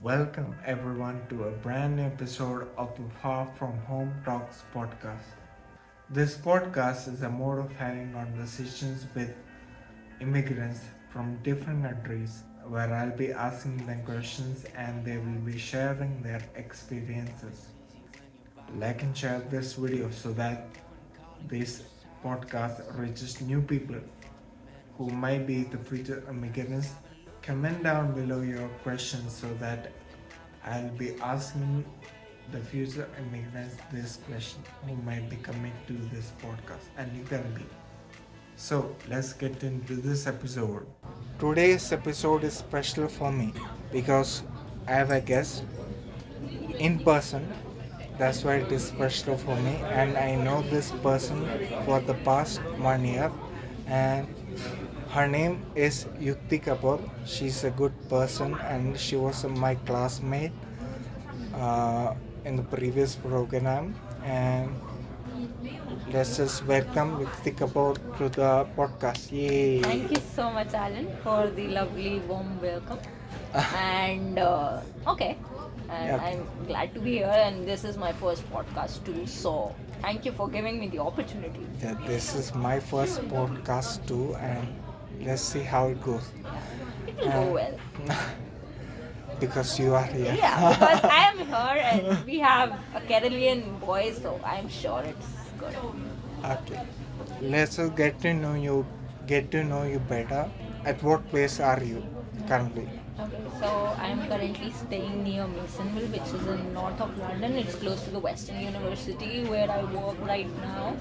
Welcome everyone to a brand new episode of the Far From Home Talks podcast. This podcast is a mode of having conversations with immigrants from different countries where I'll be asking them questions and they will be sharing their experiences. Like and share this video so that this podcast reaches new people who might be the future immigrants. Comment down below your questions so that I'll be asking the future immigrants this question who might be coming to this podcast, and you can be. So let's get into this episode. Today's episode is special for me because I have a guest in person. That's why it is special for me, and I know this person for the past 1 year, and her name is Yukti Kapoor. She's a good person and she was my classmate in the previous program. And let's just welcome Yukti Kapoor to the podcast. Yay! Thank you so much, Alan, for the lovely warm welcome. And okay, and Okay. I'm glad to be here. And this is my first podcast too. So thank you for giving me the opportunity. Yeah, this is my first podcast too, and let's see how it goes. It will go well. Because you are here. Yeah, because I am here and we have a Caribbean boy, so I'm sure it's good. Okay. Let's just get to know you better. At what place are you currently? Okay, so I'm currently staying near Masonville, which is in north of London. It's close to the Western University where I work right now.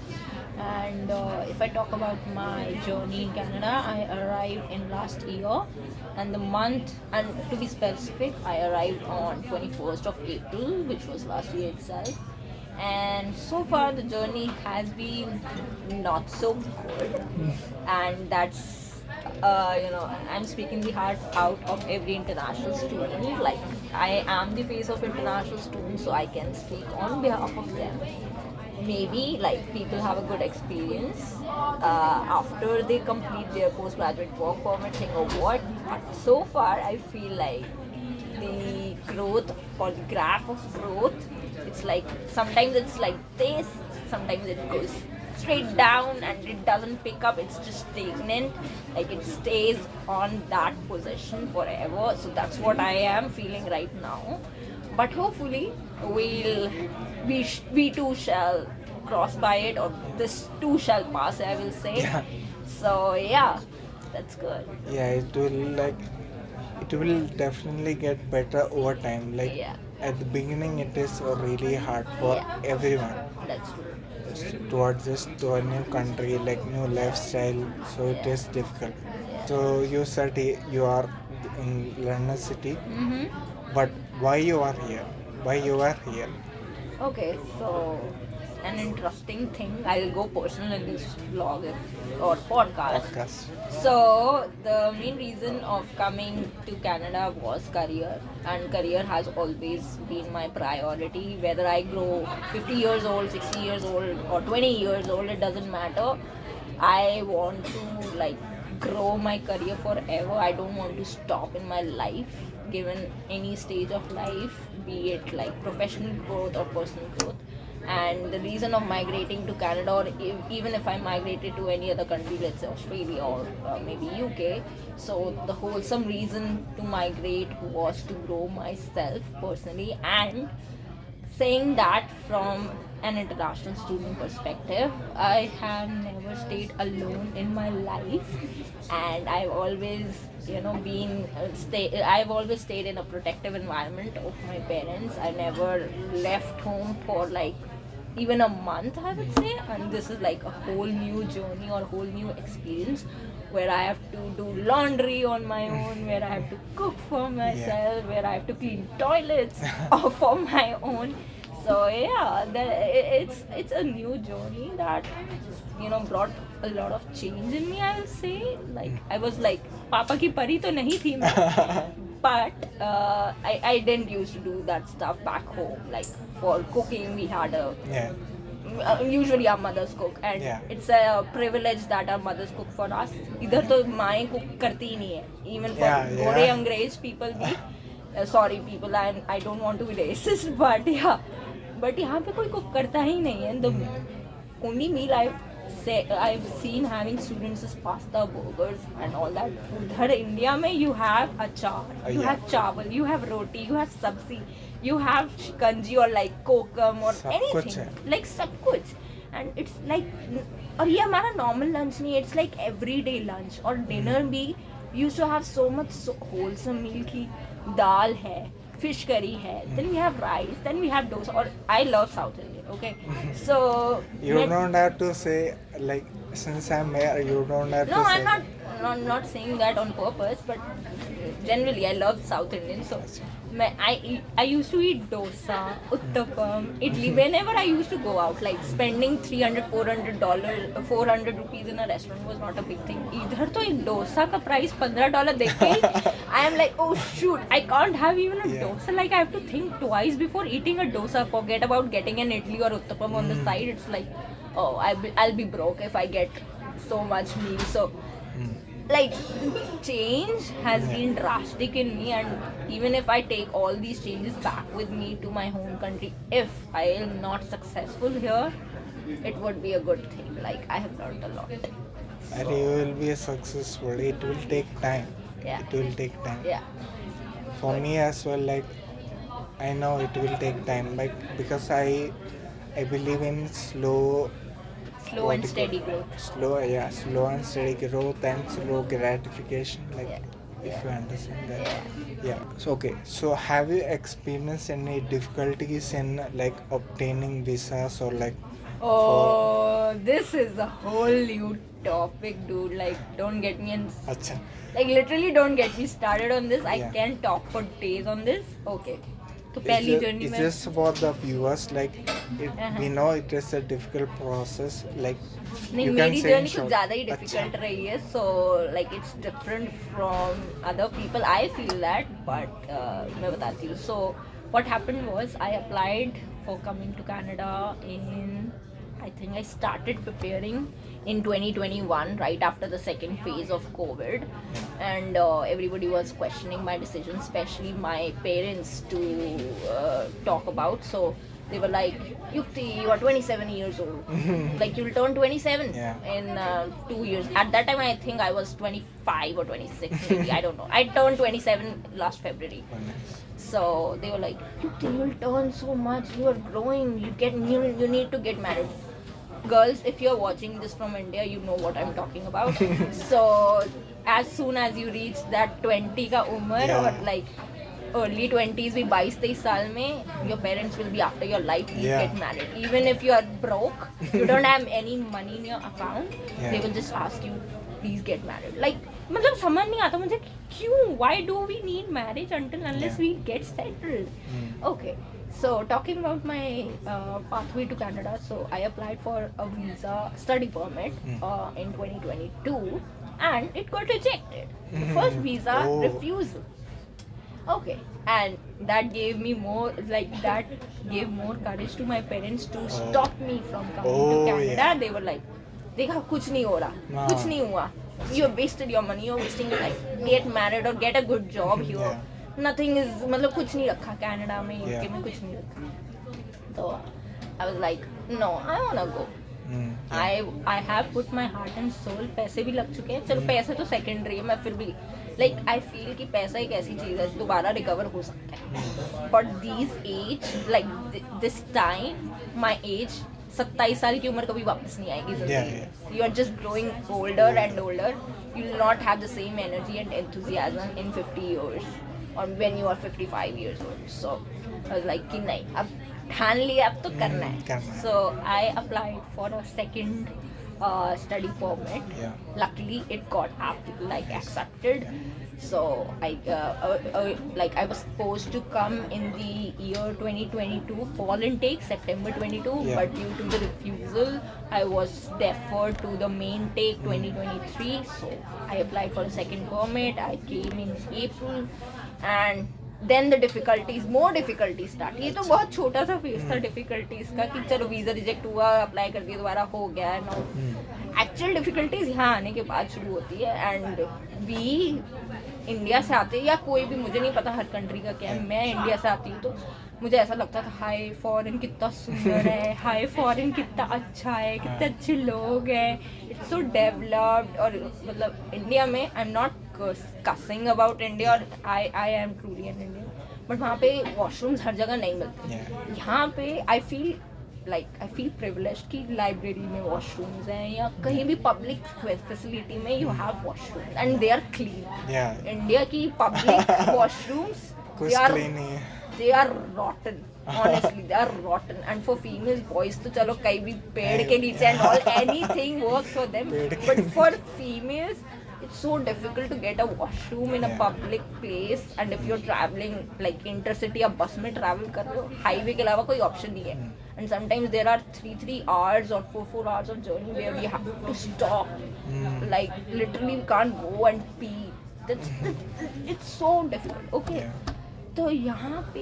And if I talk about my journey in Canada, I arrived in last year, and the month, and to be specific, I arrived on 21st of April, which was last year itself. And so far the journey has been not so good, and that's I'm speaking the heart out of every international student. Like, I am the face of international students, so I can speak on behalf of them. Maybe like people have a good experience after they complete their postgraduate work permit thing or what. But so far, I feel like the growth or the graph of growth, it's like sometimes it's like this, sometimes it goes straight down and it doesn't pick up, it's just stagnant, like it stays on that position forever. So that's what I am feeling right now, but hopefully we too shall cross by it, or this too shall pass, I will say. Yeah. So yeah, that's good. Yeah, it will definitely get better over time. Like Yeah. at the beginning, it is really hard for Yeah. everyone That's true. to adjust to a new country, like new lifestyle. So it Yeah. is difficult. So you said you are in London city, but why you are here? Why you are here? Okay, so an interesting thing. I'll go personal in this vlog or podcast. Podcast. So the main reason of coming to Canada was career, and career has always been my priority. Whether I grow 50 years old, 60 years old, or 20 years old, it doesn't matter. I want to like grow my career forever. I don't want to stop in my life, given any stage of life, be it like professional growth or personal growth. And the reason of migrating to Canada, or even if I migrated to any other country, let's say Australia or maybe UK, so the wholesome reason to migrate was to grow myself personally. And saying that from an international student perspective, I have never stayed alone in my life, and I've always I've always stayed in a protective environment of my parents. I never left home for like even a month, I would say. And this is like a whole new journey or whole new experience where I have to do laundry on my own, where I have to cook for myself, where I have to clean toilets for my own. So yeah, it's a new journey that brought a lot of change in me, I will say. Like, I was like, Papa ki pari to nahi thi main. But I didn't used to do that stuff back home. Like, for cooking, we had a Yeah. usually our mothers cook, and Yeah. it's a privilege that our mothers cook for us. इधर तो माएं cook करती ही नहीं है, even for Yeah, थोड़े yeah. अंग्रेज people भी sorry people, I don't want to be racist, but यहाँ पे कोई कुक करता ही नहीं है. The only meal I've seen having students is pasta, burgers and all that. उधर इंडिया में you have अचार, you have चावल, you have roti, you have sabzi, you have shikanji or like kokum or anything, like सब कुछ. And it's like, और ये हमारा normal lunch नहीं है, it's like everyday lunch. और dinner भी used to have so much wholesome meal की दाल है, fish curry है, then we have rice, then we have dosa. Or I love South Indian, okay? So you don't have to say like, since I'm here, you don't have no, to say. I'm not saying that on purpose, but generally I love South Indian. So I used to eat dosa, uttapam, idli whenever I used to go out. Like spending $400 rupees in a restaurant was not a big thing. इधर तो एक डोसा का price $15 देख के I am like, oh shoot, I can't have even a dosa. Like I have to think twice before eating a dosa. Forget about getting an idli or uttapam on the side. It's like, oh, I'll be broke if I get so much meal. So like change has been drastic in me, and even if I take all these changes back with me to my home country, if I am not successful here, it would be a good thing. Like I have learned a lot. And you will be successful. It will take time. Yeah. It will take time. Yeah. For me as well, like I know it will take time, like because I believe in slow And steady growth. Slow and steady growth and slow gratification, like Yeah. if you understand that. Yeah. So okay. So have you experienced any difficulties in like obtaining visas or like? Oh, this is a whole new topic, dude. Like, don't get me in. Acha. Like, literally, don't get me started on this. I Yeah. can talk for days on this. Okay. तो It's पहली just, journey it's में just for the viewers, like we know it is a difficult process, like नहीं, you can मेरी say in journey कुछ short. ज़्यादा ही अच्छा. Difficult रही है. So like it's different from other people. I feel that, but मैं बताती हूँ. So what happened was I applied for coming to Canada in, I think I started preparing in 2021, right after the second phase of COVID, and everybody was questioning my decision, especially my parents, to talk about. So they were like, Yukti, you are 27 years old. Like you'll turn 27 in 2 years. At that time, I think I was 25 or 26, maybe. I don't know. I turned 27 last February. So they were like, Yukti, you'll turn so much. You are growing. You need to get married. Girls, if you're watching this from India, you know what I'm talking about. So as soon as you reach that 20 ka umar, or like early 20s, भी 22-23 साल में, your parents will be after your life. Please get married. Even if you are broke, you don't have any money in your account, they will just ask you, please get married. Like, मतलब समझ नहीं आता मुझे क्यों? Why do we need marriage unless we get settled? Okay. So talking about my pathway to Canada, so I applied for a visa study permit in 2022, and it got rejected. First visa refusal. Okay, and that gave me more courage to my parents to stop me from coming to Canada. They were like, देखा कुछ नहीं हो रहा, कुछ नहीं हुआ. You have wasted your money, you're wasting your life. Get married or get a good job here. Nothing is, मतलब कुछ नहीं रखा कनाडा में, यूके में कुछ नहीं रखा. तो I was like, no, I wanna go. I have put my heart and soul. पैसे भी लग चुके हैं. चलो पैसे तो secondary है. मैं फिर भी like I feel कि पैसा एक ऐसी चीज़ है दोबारा रिकवर हो सकता है. But these age, like this time, my age, 27 साल की उम्र कभी वापस नहीं आएगी जिंदगी. You are just growing older and older. You will not have the same energy and enthusiasm in 50 years. Or when you are 55 years old. So I was like कि नहीं, अब ठान लिया, अब तो करना है. So I applied for a second study permit. Luckily it got accepted. So I was supposed to come in the year 2022 fall intake, September 22, but due to the refusal I was deferred to the main take 2023. So I applied for a second permit. I came in April, and then the more difficulties start. ये तो बहुत छोटा सा face था difficulties का कि चलो visa reject हुआ, अप्लाई कर दिया, दोबारा हो गया. नो, एक्चुअल डिफिकल्टीज यहाँ आने के बाद शुरू होती है. एंड इंडिया से आते या कोई भी, मुझे नहीं पता हर कंट्री का क्या है, मैं इंडिया से आती हूँ तो मुझे ऐसा लगता था हाय फॉरेन कितना सुंदर है, हाय फॉरेन कितना अच्छा है, कितने अच्छे लोग हैं, इट्स सो डेवलप्ड। और मतलब इंडिया में I am not cussing about India, और I am truly an Indian, but वहाँ पे वॉशरूम्स हर जगह नहीं मिलते। यहाँ पे आई फील प्रिविलेज्ड कि लाइब्रेरी में वॉशरूम्स हैं या कहीं भी पब्लिक फैसिलिटी में you have washrooms and they are clean. India की public washrooms they are rotten, honestly they are rotten, and for females, boys तो चलो कहीं भी पेड़ के नीचे and all, anything works for them, but for females it's so difficult to get a washroom in a public place, and if you're traveling like intercity या बस में travel कर रहे हो, highway के अलावा कोई option नहीं है, and sometimes there are 3 hours or 4 hours of journey where we have to stop, like literally we can't go and pee, it's so difficult, okay. तो यहाँ पे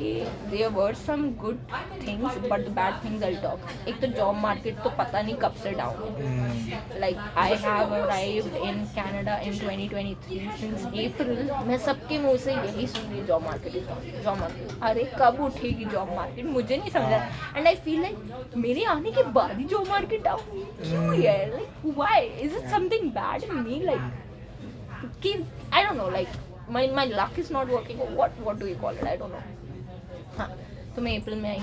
there were some good things but the bad things I'll talk. एक तो job market तो पता नहीं कब से डाउन है, like I have arrived in Canada in 2023, since April मैं सबके मुंह से यही सुन रही जॉब मार्केट, अरे कब उठेगी जॉब मार्केट, मुझे नहीं समझा, एंड आई फील लाइक मेरे आने के बाद ही जॉब मार्केट डाउन क्यों है, like why is it something bad in me, like कि I don't know, like my luck is not working, what do you call it, I don't know. हाँ, तो मैं अप्रैल में आई,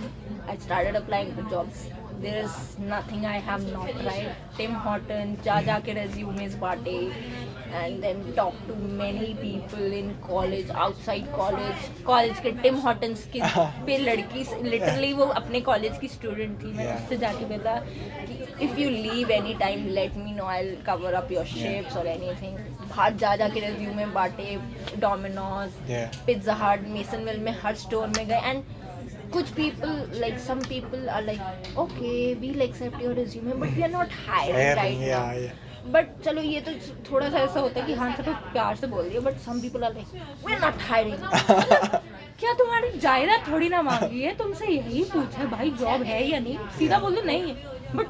I started applying for jobs, there is nothing I have not tried. Tim Hortons जा के resumes बांटे, and then talk to many people in college, outside college के Tim Hortons की पे लड़की, literally वो अपने कॉलेज की स्टूडेंट थी, मैंने उससे जाके बोला कि if you leave anytime let me know, I'll cover up your shifts or anything. बाहर जा के रेज्यूमे बांटे, डोमिनोज, पिज्जा हट, मेसनविल में हर स्टोर में गए, एंड कुछ people like some people are like okay we will accept your resume but we are not hiring right now, but चलो ये तो थोड़ा सा ऐसा होता है कि हाँ चलो प्यार से बोल दिया, but some people are like we are not hiring. क्या तुम्हारी जायदाद थोड़ी ना मांगी है, तुमसे यही पूछा है भाई जॉब है या नहीं, सीधा बोल दो नहीं है, बट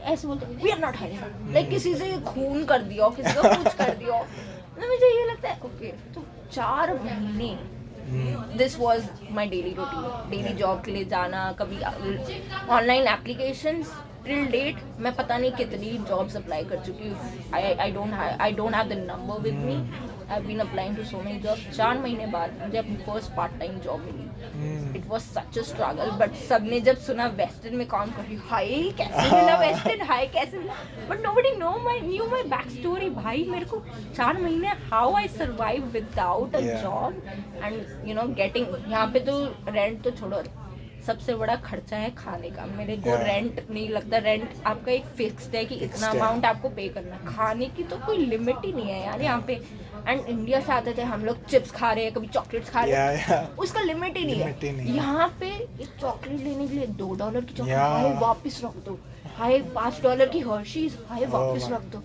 ऐसे बोलते we are not hiring, like किसी से खून कर दिया, किसी का कुछ कर दिया, तो मुझे ये लगता है ओके तो 4 महीने this was my daily routine, daily job के लिए जाना, कभी ऑनलाइन एप्लीकेशंस टिल डेट मैं पता नहीं कितनी जॉब्स अप्लाई कर चुकी हूँ, I don't have the number with me, I have been applying to so many jobs. 4 महीने बाद मुझे अपनी फर्स्ट पार्ट टाइम जॉब मिली, it was such a struggle, but सबने जब सुना वेस्टर्न में काम कर रही, हाय कैसे मिला वेस्टर्न, हाय कैसे मिला, but nobody knew my back story. भाई मेरे को 4 महीने how I survive without a job and you know getting, यहाँ पे तो रेंट तो छोड़ो, सबसे बड़ा खर्चा है खाने का, मेरे को रेंट नहीं लगता, रेंट आपका एक फिक्स्ड है कि इतना अमाउंट आपको पे करना, खाने की तो कोई लिमिट ही नहीं है यार यहाँ पे। एंड इंडिया से आते थे हम लोग चिप्स खा रहे हैं, कभी चॉकलेट्स खा रहे हैं, उसका लिमिट ही नहीं है। यहाँ पे एक चॉकलेट लेने के लिए $2 की चॉकलेट, हाय वापस रख दो, हाय $5 की हर्शीज, हाय वापस रख दो।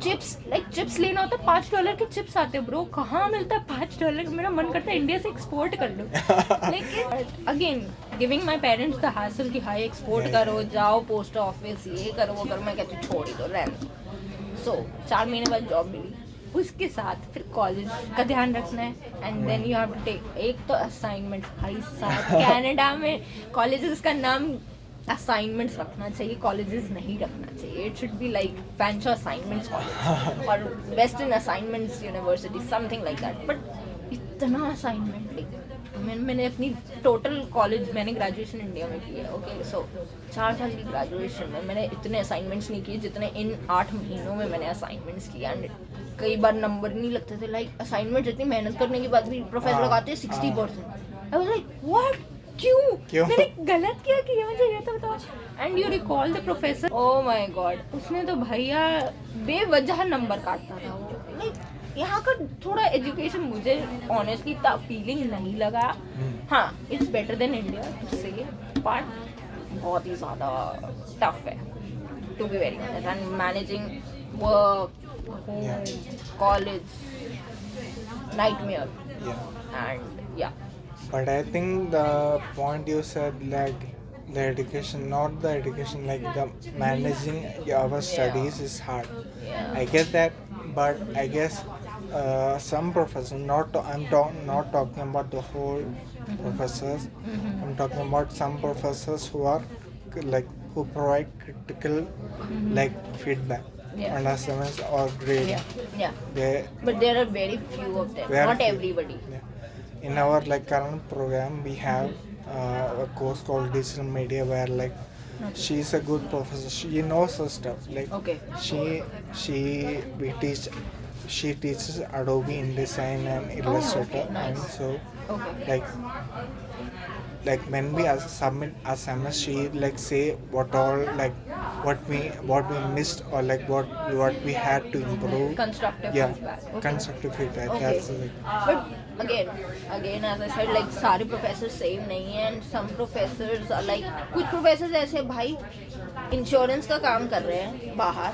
चिप्स लाइक चिप्स लेना होता है $5 के चिप्स आते हैं ब्रो, कहाँ मिलता है $5? मेरा मन करता है इंडिया से एक्सपोर्ट कर लो, लेकिन again giving my parents the हासिल कि हाई एक्सपोर्ट करो, जाओ पोस्ट ऑफिस, ये करो वो करो, मैं कहती हूँ छोड़ ही दो रहने। सो 4 महीने बाद जॉब मिली, उसके साथ फिर कॉलेज का ध्यान रखना है, and then you have to take एक तो असाइनमेंट, भाई साहब कनाडा में कॉलेजेस का नाम असाइनमेंट्स रखना चाहिए, कॉलेजेस नहीं रखना चाहिए, it should be like bench assignments college और western assignments university something like that, but इतना असाइनमेंट मैंने अपनी टोटल कॉलेज, मैंने ग्रेजुएशन इंडिया में की है, ओके सो 4 साल की ग्रेजुएशन में मैंने इतने असाइनमेंट्स नहीं किए जितने इन 8 महीनों में मैंने असाइनमेंट्स किए, एंड कई बार नंबर नहीं लगते थे, लाइक असाइनमेंट इतनी मेहनत करने के बाद भी प्रोफेसर लगाते हैं 60%, आई वाज लाइक व्हाट, क्यों मैंने गलत क्या किया, मुझे ये तो बताओ। And you recall the professor, oh my God, उसने तो भैया बेवजह नंबर काटता था वो, लाइक यहाँ का थोड़ा एजुकेशन मुझे ऑनेस्टली इतना अपीलिंग नहीं लगा। हाँ it's better than India to say, but बहुत ही ज़्यादा टफ है to be very honest, and managing work, home, college, nightmare. And yeah. But I think the point you said, like the education, not the education, like the managing our studies is hard. Yeah. I get that, but I guess some professors, not talking about the whole professors. I'm talking about some professors who are like who provide critical like feedback Yeah. on assignments or grading. Yeah. They But there are very few of them. Very Not few. everybody. Yeah. In our like current program, we have a course called digital media where like she's a good professor. She knows her stuff. Like Okay. we teach. She teaches Adobe InDesign and Illustrator, okay, nice. and so Okay. like when we submit assignments, she like say what all like what we missed or like what we had to improve. Constructive Yeah, feedback. Okay. constructive feedback. Okay. That's the thing. But again, as I said, like सारे professors same नहीं है, and some professors are like कुछ professors ऐसे भाई insurance का काम कर रहे हैं बाहर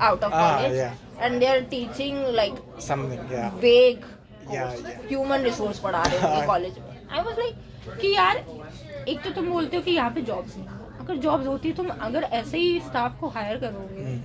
out of college, yeah. and they are teaching like Something, yeah. vague Yeah, course, yeah. human resource पढ़ा रहे हैं कॉलेज में. I was like कि यार एक तो तुम बोलते हो कि यहाँ पे jobs नहीं, अगर jobs होती तुम अगर ऐसे ही staff को hire करोगे,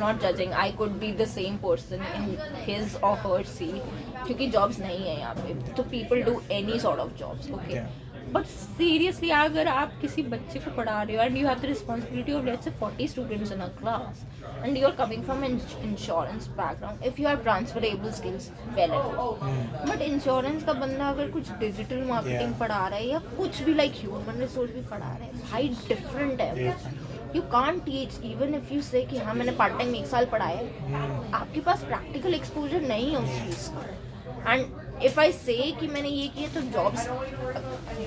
not judging, I could be the same person in his or her seat, क्योंकि jobs नहीं है यहाँ पे, तो people do any sort of jobs, okay. Yeah. But seriously, अगर आप किसी बच्चे को पढ़ा रहे हो and you have the responsibility of let's say 40 students in a class and you are coming from an insurance background, if you have transferable skills, well and good. But insurance का बंदा अगर कुछ digital marketing Yeah. पढ़ा रहा है या कुछ भी like human resource भी पढ़ा रहा है, भाई different है. You can't teach even if you say कि हाँ मैंने पार्ट टाइम 1 साल पढ़ाया है, आपके पास प्रैक्टिकल एक्सपोजर नहीं है उस चीज़ का. एंड इफ आई से कि मैंने ये किया तो jobs,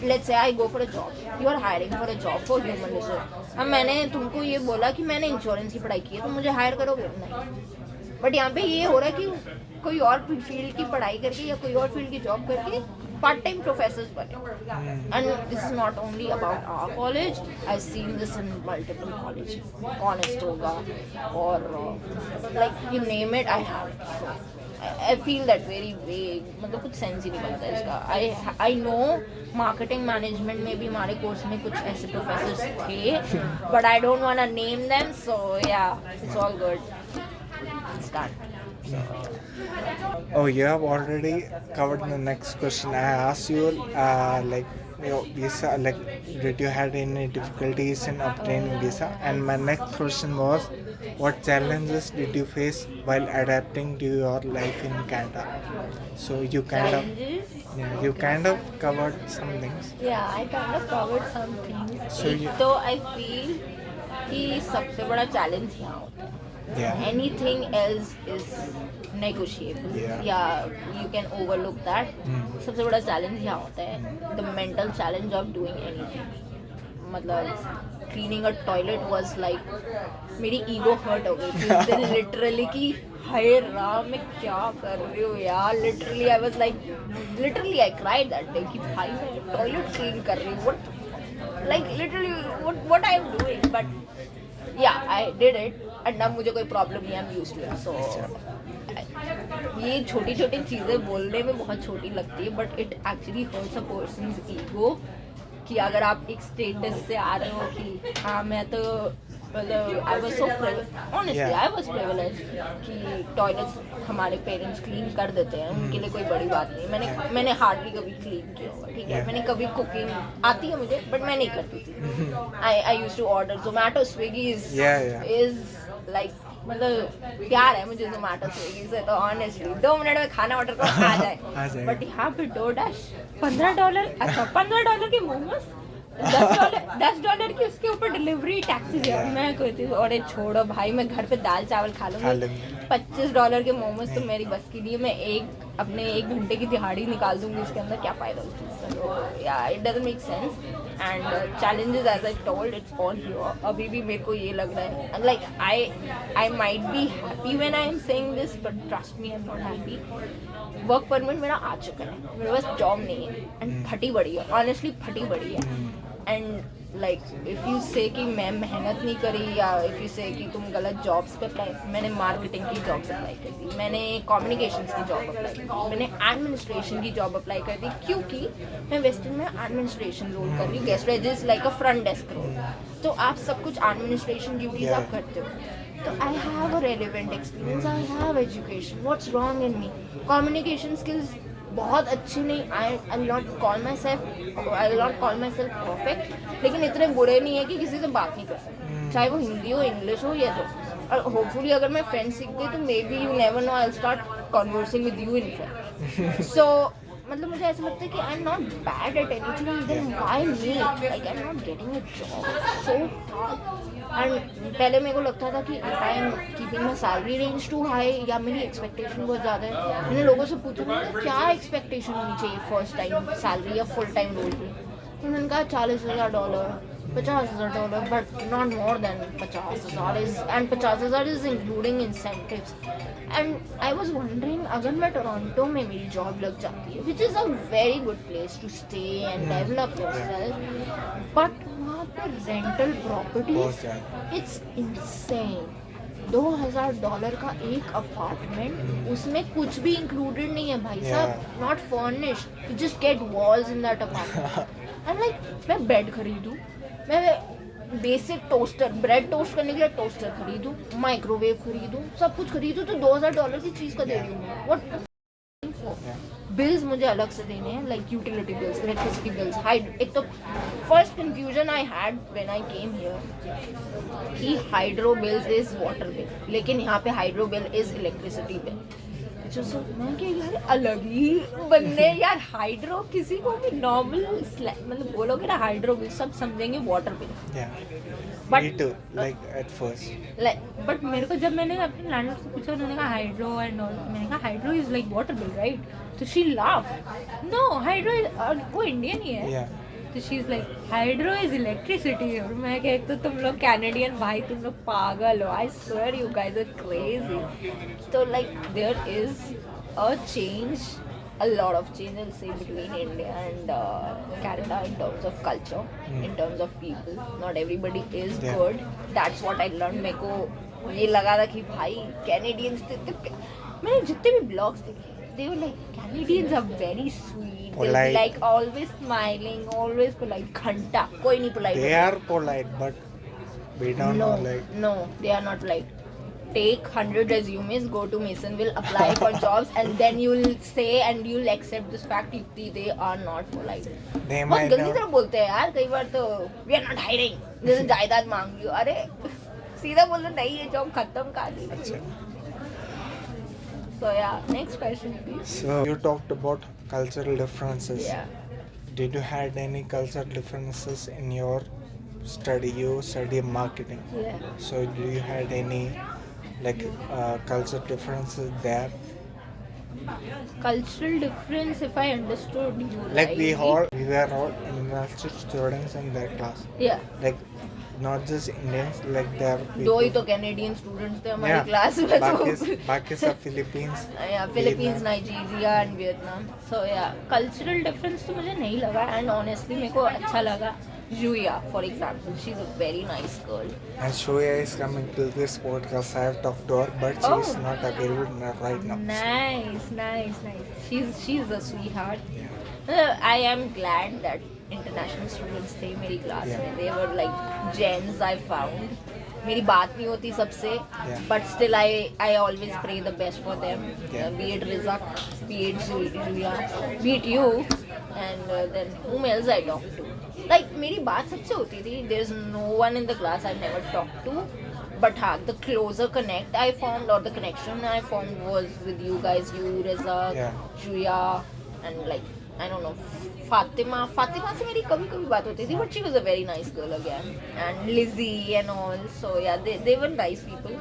let's say I go for a job, you are hiring for a job for human resource. अब मैंने तुमको ये बोला कि मैंने इंश्योरेंस की पढ़ाई की है तो मुझे हायर करोगे नहीं. बट यहाँ पे ये हो रहा है कि कोई और फील्ड की पढ़ाई करके या कोई और फील्ड की जॉब करके पार्ट टाइम प्रोफेसर्स बने. And this is not only about our college, I seen this in multiple college, honest होगा और like you name it I have. I feel that very vague, मतलब कुछ sense ही नहीं बनता है इसका. I know marketing management में भी हमारे कोर्स में कुछ ऐसे प्रोफेसर्स थे, but I don't wanna name them, so yeah, it's all good. It's done. Oh, you have already covered the next question. I asked you like your visa, like did you had any difficulties in obtaining visa? And my next question was, what challenges did you face while adapting to your life in Canada? So you kind of covered some things. Yeah, I kind of covered some things. So तो I feel कि सबसे बड़ा challenge यहाँ होता है. Yeah. Anything else is negotiable. Yeah. Yeah, you can overlook that. सबसे बड़ा challenge यहाँ होता है the mental challenge of doing anything. मतलब cleaning a toilet was like मेरी ego hurt हो गई थी उस दिन literally कि हाय राम मैं क्या कर रही हूँ यार. Literally I cried that day कि भाई मैं toilet clean कर रही हूँ. What I am doing, but yeah, I did it and अब मुझे कोई problem नहीं है, I'm used to it. So ये छोटी छोटी चीज़ें बोलने में बहुत छोटी लगती है but it actually hurts a person's ego कि अगर आप एक स्टेटस से आ रहे हो कि हाँ मैं तो मतलब I was so honestly I was privileged कि टॉयलेट्स हमारे पेरेंट्स क्लीन कर देते हैं, उनके लिए कोई बड़ी बात नहीं. मैंने हार्डली कभी क्लीन किया होगा, ठीक है. मैंने कभी कुकिंग आती है मुझे बट मैं नहीं करती थी. I used to order Zomato Swiggy is like मतलब प्यार है मुझे जोमेटो स्विगी से तो ऑनेस्टली 2 मिनट में खाना ऑर्डर करो आ जाए. बट यहाँ पे डोरडैश $15, अच्छा $15 के मोमोज, $10 की उसके ऊपर डिलीवरी टैक्सेस है. मैं कहती हूँ अरे छोड़ो भाई मैं घर पे दाल चावल खा लूँगी. $25 के मोमोज तो मेरी बस की नहीं है. मैं अपने 1 घंटे की दिहाड़ी निकाल दूंगी इसके अंदर, क्या फायदा उस चीज़ से. या it doesn't make sense. And challenges as I told it's all here. अभी भी मेरे को ये लग रहा है like I might be happy when I am saying this but trust me I am not happy. Work permit मेरा आ चुका है, मेरे पास जॉब नहीं है एंड फटी बड़ी है, ऑनेस्टली फटी बड़ी है. एंड लाइक इफ़ यू से कि मैं मेहनत नहीं करी या इफ़ यू से कि तुम गलत जॉब्स पे अप्लाई, मैंने मार्केटिंग की जॉब्स अप्लाई कर दी, मैंने कम्युनिकेशंस की जॉब अप्लाई कर दी, मैंने एडमिनिस्ट्रेशन की जॉब अप्लाई कर दी क्योंकि मैं वेस्टर्न में एडमिनिस्ट्रेशन रोल कर रही हूँ. गेस्ट रेजिस like a front desk role. तो आप सब कुछ एडमिनिस्ट्रेशन ड्यूटीज आप करते हो. So I have a relevant experience, I have education. What's wrong in me? Communication skills बहुत अच्छी नहीं. I will not call myself perfect. लेकिन इतने बुरे नहीं है कि किसी से बात नहीं कर सकते. चाहे वो हिंदी हो, इंग्लिश हो या जो. और होपफुली अगर मैं फ्रेंच सीख गई तो maybe you never know I will start conversing with you in French. So मतलब मुझे ऐसा लगता है कि I am not bad at anything, then why me? Like I am not getting a job, so hard. And पहले मेरे को लगता था कि if I am keeping my salary range too high या मेरी एक्सपेक्टेशन बहुत ज़्यादा है. मैंने लोगों से पूछा था क्या एक्सपेक्टेशन होनी चाहिए फर्स्ट टाइम सैलरी या फुल टाइम रोल की. तो उन्होंने कहा $40,000, $50,000, but not more than 50,000 is, and 50,000 is including incentives. And I was wondering अगर मैं टोरंटो में मेरी जॉब लग जाती है, which is a very good place to stay and develop yourself, but वहाँ पे रेंटल प्रॉपर्टीज इट्स इनसेन. $2,000 का एक अपार्टमेंट, उसमें कुछ भी इंक्लूडेड नहीं है भाई साहब, not furnished, you just get walls in that apartment. I am like मैं बेड खरीदूँ, मैं बेसिक टोस्टर, ब्रेड टोस्ट करने के लिए टोस्टर खरीदूँ, माइक्रोवेव खरीदूँ, सब कुछ खरीदूँ, तो $2,000 की चीज़ का दे रही हूँ मैं. व्हाट बिल्स मुझे अलग से देने हैं, like utility bills, electricity bills. एक तो first confusion I had when I came here कि hydro bills is water bill, लेकिन यहाँ पे hydro bill is electricity bill. मैं क्या यार अलग ही बनने यार. हाइड्रो किसी को भी नॉर्मल मतलब बोलोगे ना हाइड्रो बिल, सब समझेंगे water bill. But like at first but मेरे को जब मैंने अपने लैंडलॉर्ड से पूछा, उन्होंने कहा हाइड्रो एंड ऑल, मैंने कहा hydro is like water bill right. तो शी लाफ, नो हाइड्रो, वो इंडियन ही है. तो she is like hydro is electricity. और मैं कह, तो तुम लोग कैनेडियन भाई, तुम लोग पागल हो. I swear you guys are crazy. तो like there is a change, a lot of change I'll say between India and Canada in terms of culture, in terms of people. Not everybody is good. That's what I learned. मेरे को ये लगा था कि भाई Canadians, मैंने जितने भी blogs देखे, they were like Canadians are very sweet, they'll be like always smiling, always polite. घंटा कोई नहीं polite. They are polite, but we don't know like. No, they are not polite. Take 100 resumes, go to Masonville, apply for jobs, and then you'll say and you'll accept this fact, Yukti, they are not polite. बहुत गंदी तरह बोलते हैं यार कई बार. तो we are not hiring, जैसे जायदाद मांग ली. अरे सीधा बोल दो नहीं, ये जॉब खत्म कर दी. So yeah, next question please. So you talked about cultural differences. Yeah. Did you had any cultural differences in your study? You study marketing. Yeah. So do you had any like cultural differences there? Cultural difference, if I understood you Like rightly. we were all international students in that class. Yeah. Like not just Indians, like there are people. दो ही तो Canadian students थे हमारी class में. तो बाकी सब Philippines. Philippines, Nigeria and Vietnam. So yeah cultural difference तो मुझे नहीं लगा, एंड ऑनेस्टली मेरे को अच्छा लगा. Julia, for example, she's a very nice girl. And Shoya is coming to this podcast. I have talked to her, but she's not available right now. Nice. She's a sweetheart. I am glad that international students थे मेरी class में. They were like gems I found. मेरी बात नहीं होती सबसे, but still I always pray the best for them. Be it Rizak, be it Julia, be it you, and then whom else I talk to. Like मेरी बात सबसे होती थी. There is no one in the class I've never talked to. But हाँ, the closer connect I formed, or the connection I formed, was with you guys, you, Rizak, Julia, and like I don't know, Fatima से मेरी कभी बात होती थी, but she was a very nice girl again, and Lizzie and all. So yeah, they were nice people.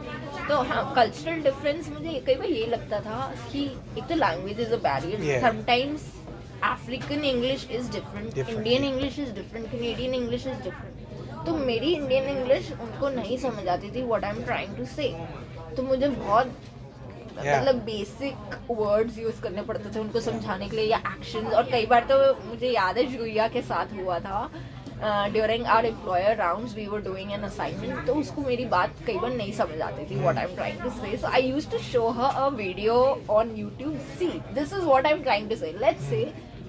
तो हाँ, cultural difference मुझे कई बार ये लगता था कि एक तो language is a barrier. Sometimes African English is different. Indian English is different, Canadian English is different. तो मेरी Indian English उनको नहीं समझ आती थी what I'm trying to say. तो मुझे बहुत मतलब बेसिक वर्ड्स यूज करने पड़ते थे उनको समझाने के लिए, या एक्शंस. और कई बार तो मुझे याद है जुइया के साथ हुआ था during our employer rounds, we were doing an assignment. तो उसको मेरी बात कई बार नहीं समझ आती थी what I am trying to say. So I used to show her a video on YouTube. See, this is what I am trying to say. Let's say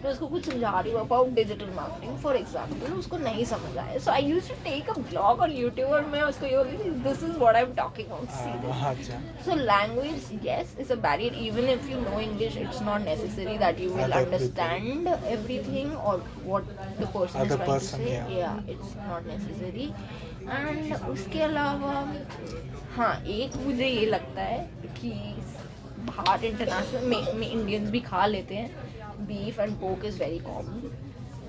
मैं उसको कुछ समझा रही हूँ about digital marketing for example, उसको नहीं समझ आया, so I used to take a blog on YouTube और मैं उसको ये बोलती थी this is what I am talking about. So language yes is a barrier, even if you know English it's not necessary that you will understand everything और what the person is trying to say, या it's not necessary. And उसके अलावा हाँ, एक मुझे ये लगता है कि बाहर इंटरनेशनल में इंडियंस भी खा लेते हैं, beef and pork is very common,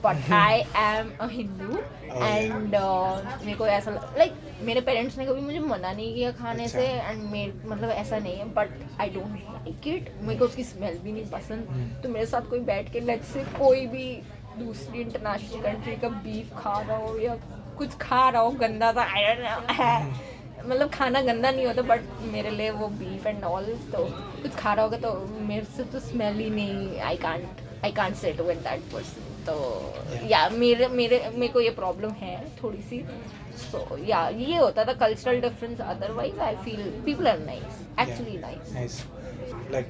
but I am a Hindu and मेरे को ऐसा like मेरे पेरेंट्स ने कभी मुझे मना नहीं किया खाने से, एंड मतलब ऐसा नहीं है, but I don't like it, मेरे को उसकी स्मेल भी नहीं पसंद। तो मेरे साथ कोई बैठ के लेट्स से कोई भी दूसरी इंटरनेशनल कंट्री का बीफ खा रहा हो या कुछ खा रहा हो गंदा सा, आई डोंट नो मतलब खाना गंदा नहीं होता, बट मेरे लिए वो बीफ एंड ऑल तो कुछ खा रहा होगा तो मेरे से तो स्मेल ही नहीं, I can't sit with that person. तो या मेरे को ये प्रॉब्लम है थोड़ी सी। सो या ये होता था cultural difference, otherwise I feel people are nice, actually nice. Like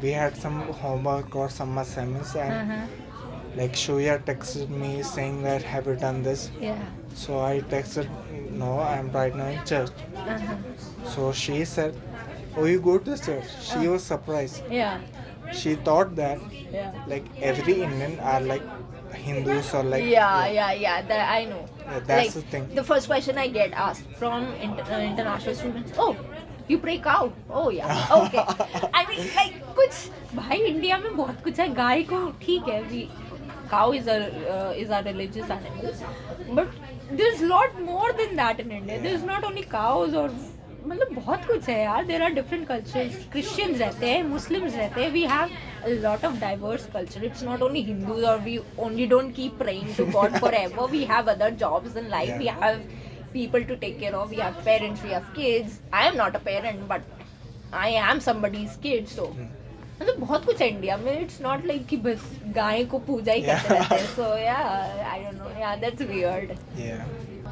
we had some homework or some assignments and like Shuya texted me saying that have you done this? Yeah. So I texted no, I'm right now in church. So she said, oh, you go to church? She was surprised. Yeah. She thought that Yeah. like every Indian are like Hindus or like Yeah. That I know. Yeah, that's like, the thing. The first question I get asked from international students, oh, you pray cow? Oh yeah, okay. I mean like कुछ भाई India में बहुत कुछ है, गाय को ठीक है, we cow is a religious animal, but there's lot more than that in India. There's not only cows or मतलब बहुत कुछ है यार, there are different cultures, Christians रहते हैं, Muslims रहते हैं, we have a lot of diverse culture. It's not only Hindus or we only don't keep praying to God forever. We have other jobs in life. We have people to take care of. We have parents. We have kids. I am not a parent, but I am somebody's kid. So मतलब बहुत कुछ है India में. It's not like कि बस गाय को पूजा ही करते रहते हैं. So yeah, I don't know. Yeah, that's weird. Yeah.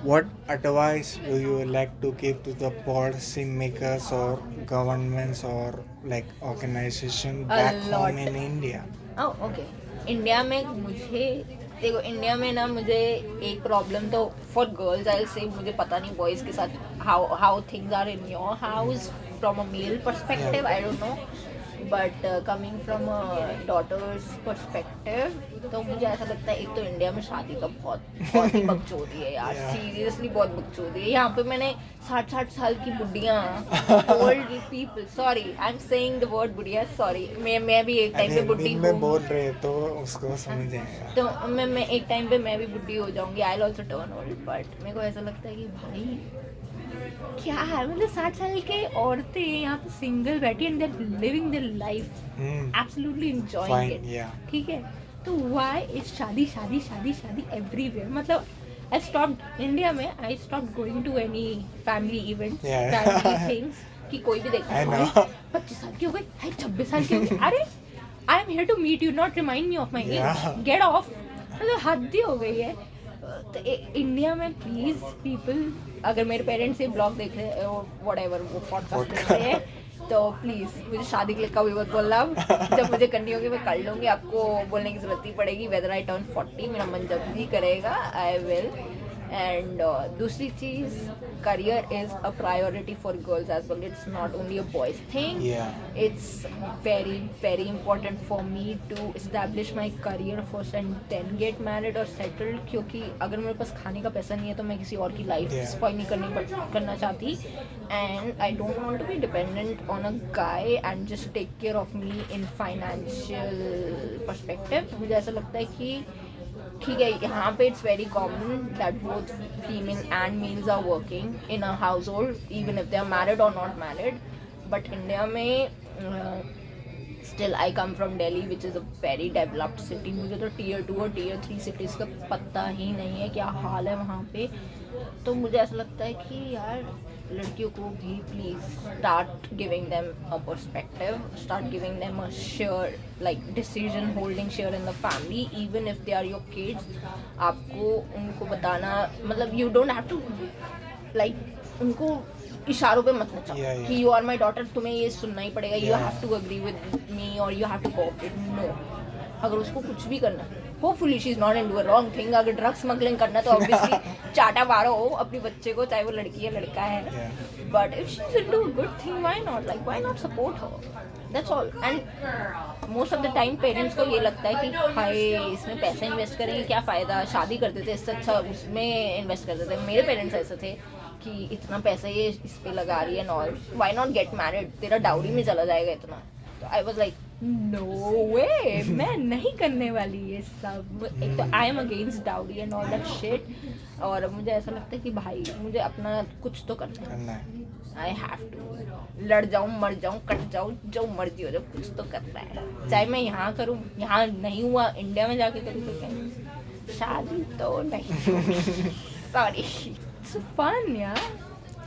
What advice do you like to give to the policy makers or governments or like organization back home in India? Oh, okay. India में मुझे देखो, India में ना मुझे एक problem तो for girls I से मुझे पता नहीं बॉयज़ के साथ how things are in your house from a male perspective, I don't know, but coming from a daughter's perspective तो मुझे ऐसा लगता है एक तो इंडिया में शादी का बहुत ही बकचोदी है यार, सीरियसली बहुत बकचोदी है. यहाँ पे मैंने 60 साल की बुढ़ियाँ, old people, sorry I am saying the word बुढ़िया, सॉरी, मैं भी एक टाइम पे बुढ़ी हूँ, बोल रहे तो उसको समझ जाएगा. तो मैं एक टाइम पे मैं भी बुढ़ी हो जाऊंगी, I will also turn old, but मेरे को ऐसा लगता है कि भाई क्या है, मतलब 60 साल के औरतें यहाँ पे सिंगल बैठी and they are living their life absolutely enjoying it, ठीक है. तो व्हाई इज शादी शादी शादी शादी एवरीवेयर. मतलब आई स्टॉप्ड इंडिया में, I stopped going to any family events, family things कि कोई भी देखता है 25 साल की हो गई, 26 साल की हो गई, अरे I am here to meet you, not remind me of my age, get off. मतलब हद ही हो गई है. तो इंडिया में प्लीज पीपल, अगर मेरे पेरेंट्स ये ब्लॉग देख रहे हैं और व्हाटएवर वो पॉडकास्ट देख रहे हैं, तो प्लीज़ मुझे शादी के लिए कभी मत बोलना. जब मुझे करनी होगी मैं कर लूँगी, आपको बोलने की ज़रूरत नहीं पड़ेगी. वेदर आई टर्न 40, मेरा मन जब भी करेगा आई विल. एंड दूसरी चीज़, career is a priority for girls as well. It's not only a boys thing, it's very very important for me to establish my career first and then get married और settled. क्योंकि अगर मेरे पास खाने का पैसा नहीं है तो मैं किसी और की लाइफ स्पॉइल नहीं करना चाहती. And I don't want to be dependent on a guy and just take care of me in financial perspective. मुझे ऐसा लगता है कि ठीक है, यहाँ पे it's very common that both female and males are working in a household even if they are married और नॉट मैरिड. बट इंडिया में still I come from Delhi which is a very developed city. मुझे तो Tier 2 और Tier 3 cities का पता ही नहीं है क्या हाल है वहाँ पे. तो मुझे ऐसा लगता है कि यार लड़कियों को भी please start giving them a perspective, start giving them a share, like decision holding share in the family even if they are your kids. आपको उनको बताना, मतलब you don't have to like उनको इशारों पे मत नचाओ कि यू आर माई डॉटर, तुम्हें ये सुनना ही पड़ेगा, you have to agree with me और you have to cooperate. No, अगर उसको कुछ भी करना है, hopefully she is not into a wrong thing. अगर ड्रग स्मगलिंग करना है तो ऑब्वियसली चाटा मारो अपने बच्चे को, चाहे वो लड़की है लड़का है. But if she is into a good thing, why not, like why not support her. That's all. And most of the time parents को ये लगता है कि हाय इसमें पैसे इन्वेस्ट करेंगे क्या फ़ायदा, शादी कर देते, इससे अच्छा उसमें इन्वेस्ट कर देते. मेरे पेरेंट्स ऐसे थे कि इतना पैसा ये इस पे लगा रही है, knoll why not get married, तेरा डाउरी में चला जाएगा इतना. तो आई वाज लाइक नो वे, मैं नहीं करने वाली ये सब. एक तो I am against dowry and all that shit. और मुझे ऐसा लगता है कि भाई मुझे अपना कुछ तो करना है. I have to. लड़ जाऊँ, मर जाऊँ, कट जाऊँ, जो मर्जी हो जाए, कुछ तो करना है. चाहे मैं यहाँ करूँ, यहाँ नहीं हुआ इंडिया में जाके करूँ तो क्या, शादी तो नहीं. Sorry. It's fun, yeah.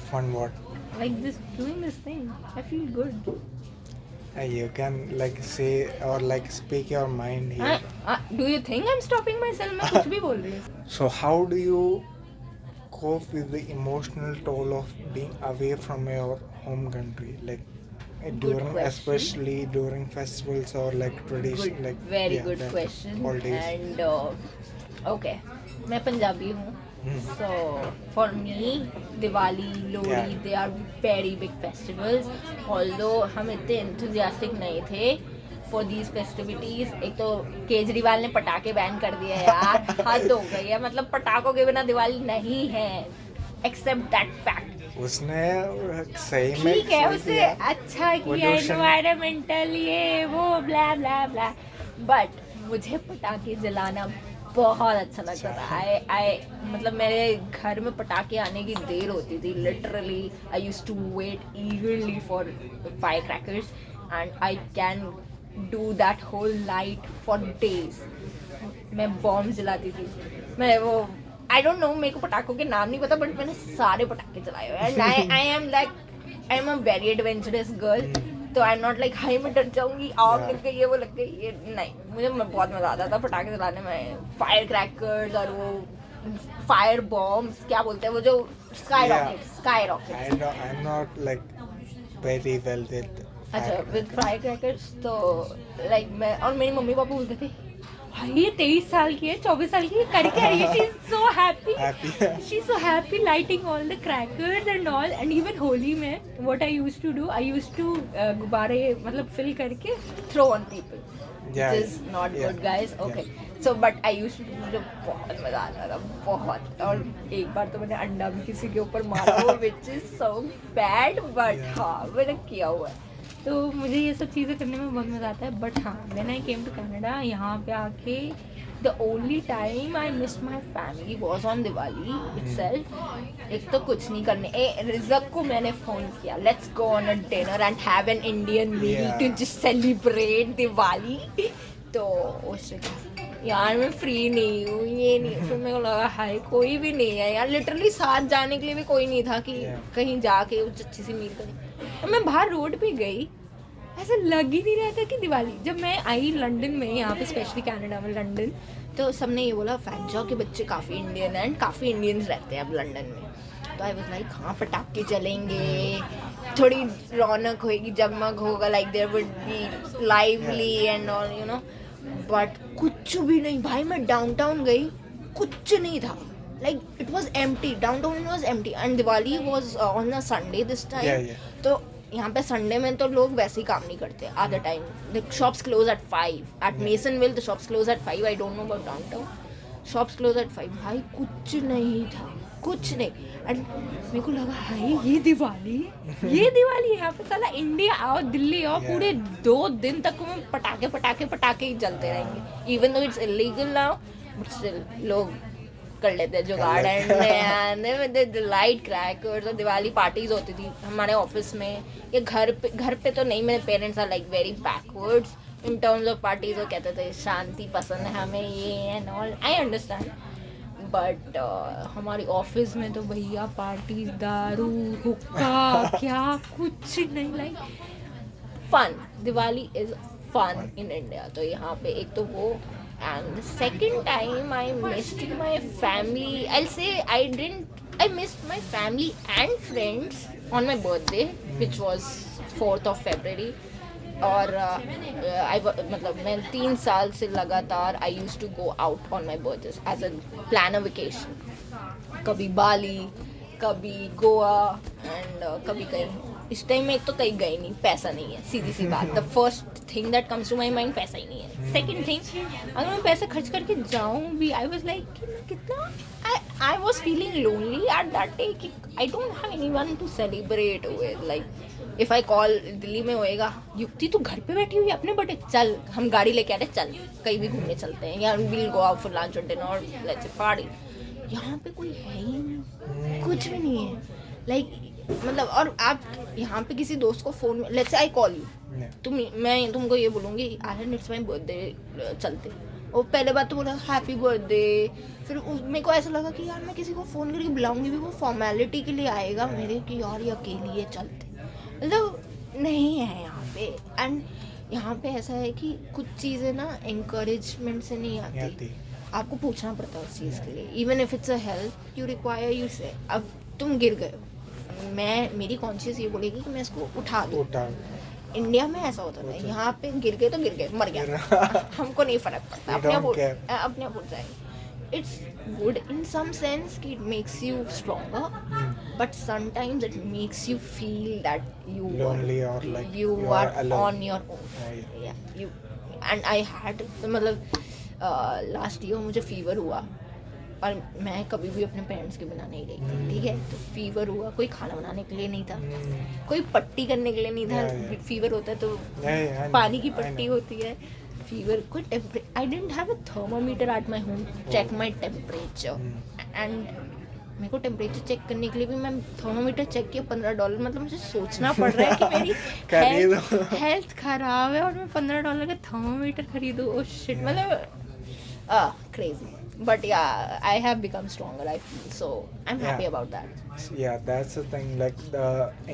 Fun what? Like this, doing this thing. I feel good. You can like say or like speak your mind here. Do you think I'm stopping myself? मैं कुछ भी बोल रही हूँ. So how do you cope with the emotional toll of being away from your home country, like during, question. especially during festivals or like tradition, Good, like very good question. holidays. And okay, मैं पंजाबी हूँ. So for me, Diwali, Lodi, they are very big festivals. Although हम इतने enthusiastic नहीं थे for these festivities. एक तो केजरीवाल ने पटाखे बैन कर दिए यार, हद हो गई है. मतलब पटाखों के बिना दिवाली नहीं है, except that fact. उसने सही में ठीक है, उसने अच्छा किया, environmental ये वो ब्ला ब्ला ब्ला. बट मुझे पटाखे जलाना बहुत अच्छा लगता था. आई मतलब मेरे घर में पटाखे आने की देर होती थी. Literally I used to wait eagerly for fire crackers and I can do that whole night for days. मैं बॉम्ब जलाती थी. मैं वो आई डोंट नो, मेरे को पटाखों के नाम नहीं पता, बट मैंने सारे पटाखे जलाए हुए. And I am a very adventurous girl. तो आई एम नॉट लाइक हाई मैं डर जाऊंगी, आग लग गई है, वो लग गई ये नहीं. मुझे बहुत मजा आता था पटाखे जलाने में. फायर क्रैकर्स और वो फायर बॉम्ब्स क्या बोलते हैं वो जो sky rockets. I am not like very well with. अच्छा, विद फायर क्रैकर्स तो लाइक मैं और मेरी मम्मी पापा बोलते थे ये 23 साल की है, 24 साल की है, करके आई है. She is so happy. She is so happy lighting all the crackers and all. And even Holi में what I used to do, I used to गुब्बारे मतलब फिल करके throw on people, which is not good guys. Okay so but I used to, मुझे बहुत मजा आता था बहुत. और एक बार तो मैंने अंडा भी किसी के ऊपर मारा हुआ, which is so bad. But हाँ मैंने किया हुआ है. तो मुझे ये सब चीज़ें करने में बहुत मज़ा आता है. बट हाँ, when I came to Canada, यहाँ पे आके the only time I missed my family was on Diwali itself. एक तो कुछ नहीं करने, रिजक को मैंने फ़ोन किया, let's go on a dinner and have an Indian meal to just celebrate Diwali. तो उससे यार मैं फ्री नहीं हूँ, ये नहीं. फिर मेरे को लगा हाय कोई भी नहीं है यार, लिटरली साथ जाने के लिए भी कोई नहीं था कि कहीं जाके अच्छी सी मील करें. मैं बाहर रोड पे गई, ऐसा लग ही नहीं रहा था कि दिवाली. जब मैं आई लंदन में, यहाँ पे स्पेशली कनाडा में लंदन, तो सबने ये बोला फैंजो के बच्चे काफ़ी इंडियन हैं एंड काफ़ी इंडियंस रहते हैं अब लंदन में. तो आई वाज लाइक हाँ पटाखे चलेंगे, थोड़ी रौनक होएगी, जगमग होगा, like there would be lively and all you know. But कुछ भी नहीं भाई. मैं डाउनटाउन गई, कुछ नहीं था. Like it was empty, downtown was empty and Diwali was on a Sunday this time. तो यहाँ पे संडे में तो लोग वैसे ही काम नहीं करते आधा time. The shops close at 5. At Masonville the shops close at 5. I don't know about downtown. Shops close at 5. भाई कुछ नहीं था, कुछ नहीं. एंड मेरे को लगा हाय ये दिवाली यहाँ पे साला इंडिया आओ, दिल्ली आओ, पूरे 2 दिन तक में पटाखे पटाखे पटाखे ही चलते रहेंगे. Even though it's illegal now, but still लोग कर लेते हैं जुगाड़. एंड लाइट क्रैकर्स और दिवाली पार्टीज होती थी हमारे ऑफिस में या घर पे तो नहीं. मेरे parents are like very backwards in terms of parties. वो कहते थे शांति पसंद है हमें ये and all. I understand. But हमारी ऑफिस में तो भैया पार्टीज, दारू, हुक्का, क्या कुछ नहीं. Like fun, Diwali is fun in India. तो यहाँ पे एक तो वो. And the second time I missed my family, I'll say I missed my family and friends on my birthday, which was 4th of February. और मतलब मैं 3 साल से लगातार I use to go out on my birthdays as a plan a vacation. कभी Bali, कभी Goa and कभी कहीं. इस टाइम में एक तो कहीं गए नहीं, पैसा नहीं है, सीधी सी बात. The first thing that comes to my mind, पैसा ही नहीं है. सेकेंड थिंग, अगर मैं पैसे खर्च करके जाऊँ भी, आई वॉज लाइक कितना, I was feeling lonely at that day कि I don't have anyone to celebrate with. Like if I call, Delhi में होएगा, युक्ति तू घर पे बैठी हुई अपने बर्थडे, चल हम गाड़ी लेके आ रहे, चल कहीं भी घूमने चलते हैं, या will go out for lunch और डिनर, लेट्स से पार्टी. यहाँ पे कोई है ही नहीं, कुछ भी नहीं है. लाइक मतलब, और आप यहाँ पे किसी दोस्त को फोन में, let's say I call you, मैं तुमको ये बोलूँगी आर्यन इट्स माई बर्थडे चलते, और पहले बात तो बोला हैप्पी बर्थडे. फिर मेरे को ऐसा लगा कि यार मैं किसी को फ़ोन करके बुलाऊंगी भी, वो फॉर्मेलिटी के लिए आएगा मेरे कि यार ये अकेली है चलते. मतलब नहीं है यहाँ पे. एंड यहाँ पे ऐसा है कि कुछ चीज़ें ना एनकरेजमेंट से नहीं आती, आपको पूछना पड़ता है उस चीज़ के लिए. Even if it's a help you require, you से. अब तुम गिर गए हो, मेरी कॉन्शियस ये बोलेगी कि मैं इसको उठा दूँ. इंडिया में ऐसा होता है, यहाँ पे गिर गए तो गिर गए, मर गया, हमको नहीं फर्क पड़ता, अपने आप उठ जाएंगे. It's good in some sense कि it makes you stronger, but sometimes it makes you feel that you lonely or like you are alone. on your own. Yeah, you and I had मतलब last year मुझे fever हुआ और मैं कभी भी अपने parents के बिना नहीं रही थी. ठीक है, तो फीवर हुआ, कोई खाना बनाने के लिए नहीं था, कोई पट्टी करने के लिए नहीं था. फीवर होता है तो पानी की पट्टी होती है. फीवर, कोई temperature, I didn't have a thermometer at my home check my temperature. And मेरे को टेम्परेचर चेक करने के लिए भी मैं थर्मामीटर चेक किया, $15. मतलब मुझे सोचना पड़ रहा है कि मेरी हेल्थ खराब है और मैं $15 का थर्मामीटर खरीदूँ. ओह शिट, मतलब crazy. But yeah, I have become stronger, I feel. So I'm happy about that. Yeah, that's the thing. Like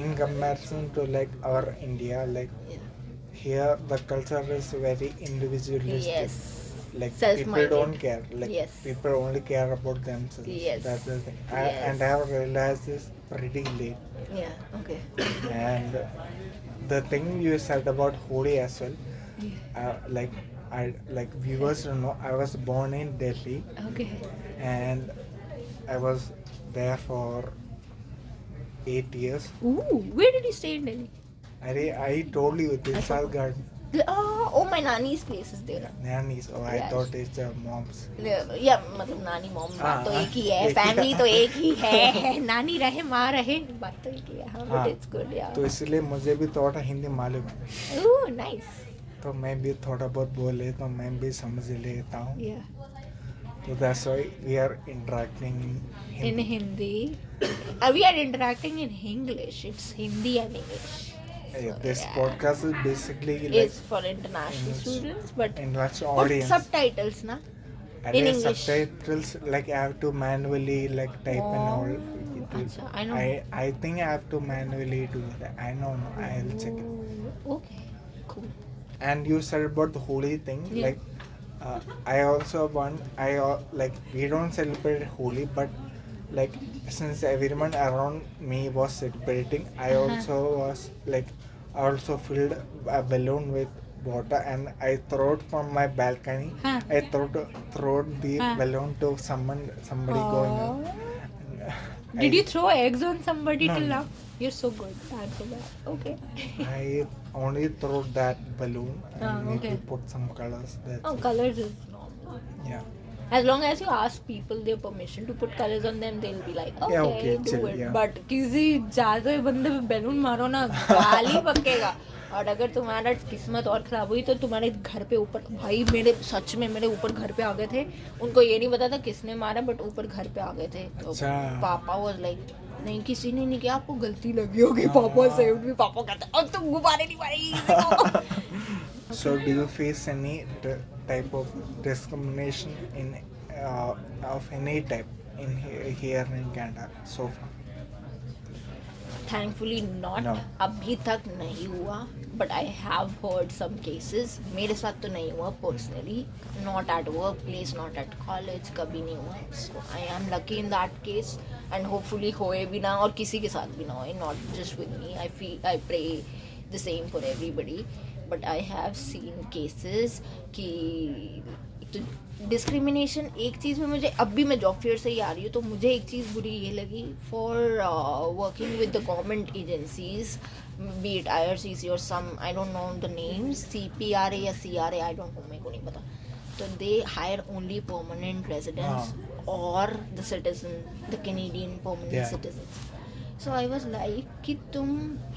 in comparison to like our India, like here the culture is very individualistic. Yes. Like Self-minded. people don't care. Like Yes. people only care about themselves. Yes. That's the thing. Yes. And I have realized this pretty late. Yeah. Okay. And the thing you said about holi as well, like like viewers don't know, I was born in Delhi. Okay. And I was there for 8 years. Ooh, where did you stay in Delhi? I told you this Salgad Oh, my nanny's place is there. nannies. Oh, I Yes. thought it's mom's. Yeah, मतलब नानी mom बात तो हाँ, एक ही है, एक ही family है। तो एक ही है. नानी रहे माँ रहे, बात तो एक ही है. हाँ, but it's good, yeah. तो इसलिए मुझे भी थोड़ा हिंदी मालूम है. Ooh, nice. तो मैं भी थोड़ा बहुत बोल लेता हूँ, मैं भी समझ लेता हूँ. Yeah. So that's why we are interacting In Hindi. We are interacting in English. It's Hindi and English. This Yeah. podcast is basically like It's for international students, but international put audience. subtitles, na? And in the English. subtitles, like I have to manually like type and all. Achha, I know. I think I have to manually do that. I know. I'll check it. Oh, okay, cool. And you said about the Holi thing, Yeah. like I also want. Like we don't celebrate Holi, but like since everyone around me was celebrating, I also was like I also filled a balloon with water and I threw it from my balcony. Huh. I threw the balloon to somebody going on. Did you throw eggs on somebody No, till no. now? You're so good. I'm so bad. Okay. I only threw that balloon and need okay. to put some colors. That's Oh, it. colors is normal. Yeah. As long as you ask people their permission to put colors on them, they'll be like, okay, Yeah, okay, do chill, it. yeah. But किसी जादू बंदे पे balloon मारो ना, गाली पकेगा. और अगर तुम्हारा किस्मत और खराब हुई तो तुम्हारे घर पे ऊपर, भाई मेरे सच में मेरे ऊपर घर पे आ गए थे. उनको ये नहीं पता था किसने मारा, बट ऊपर घर पे आ गए थे. तो अच्छा. पापा वाज लाइक, नहीं किसी ने नहीं किया, आपको गलती लगी होगी. पापा से भी पापा कहते अब तुम गुब्बारे नहीं मारेगी. So do you face any type of discrimination in of any type in here in Canada so far? Thankfully not. No. अभी तक नहीं हुआ, but I have heard some cases. मेरे साथ तो नहीं हुआ personally, not at work place, not at college, कभी नहीं हुआ. So I am lucky in that case and hopefully होए भी ना और किसी के साथ भी ना होए, not just with me. I pray the same for everybody. but I have seen cases कि डिस्क्रिमिनेशन एक चीज़ में मुझे अब भी मैं जॉब फेयर से ही आ रही हूँ तो मुझे एक चीज़ बुरी ये लगी for working with the government agencies be it IRCC और some I don't know the names CPRA या CRA आई डोंट नो, मेरे को नहीं पता. तो they hire only permanent residents और the citizen, the Canadian permanent citizen. So I was like कि तुम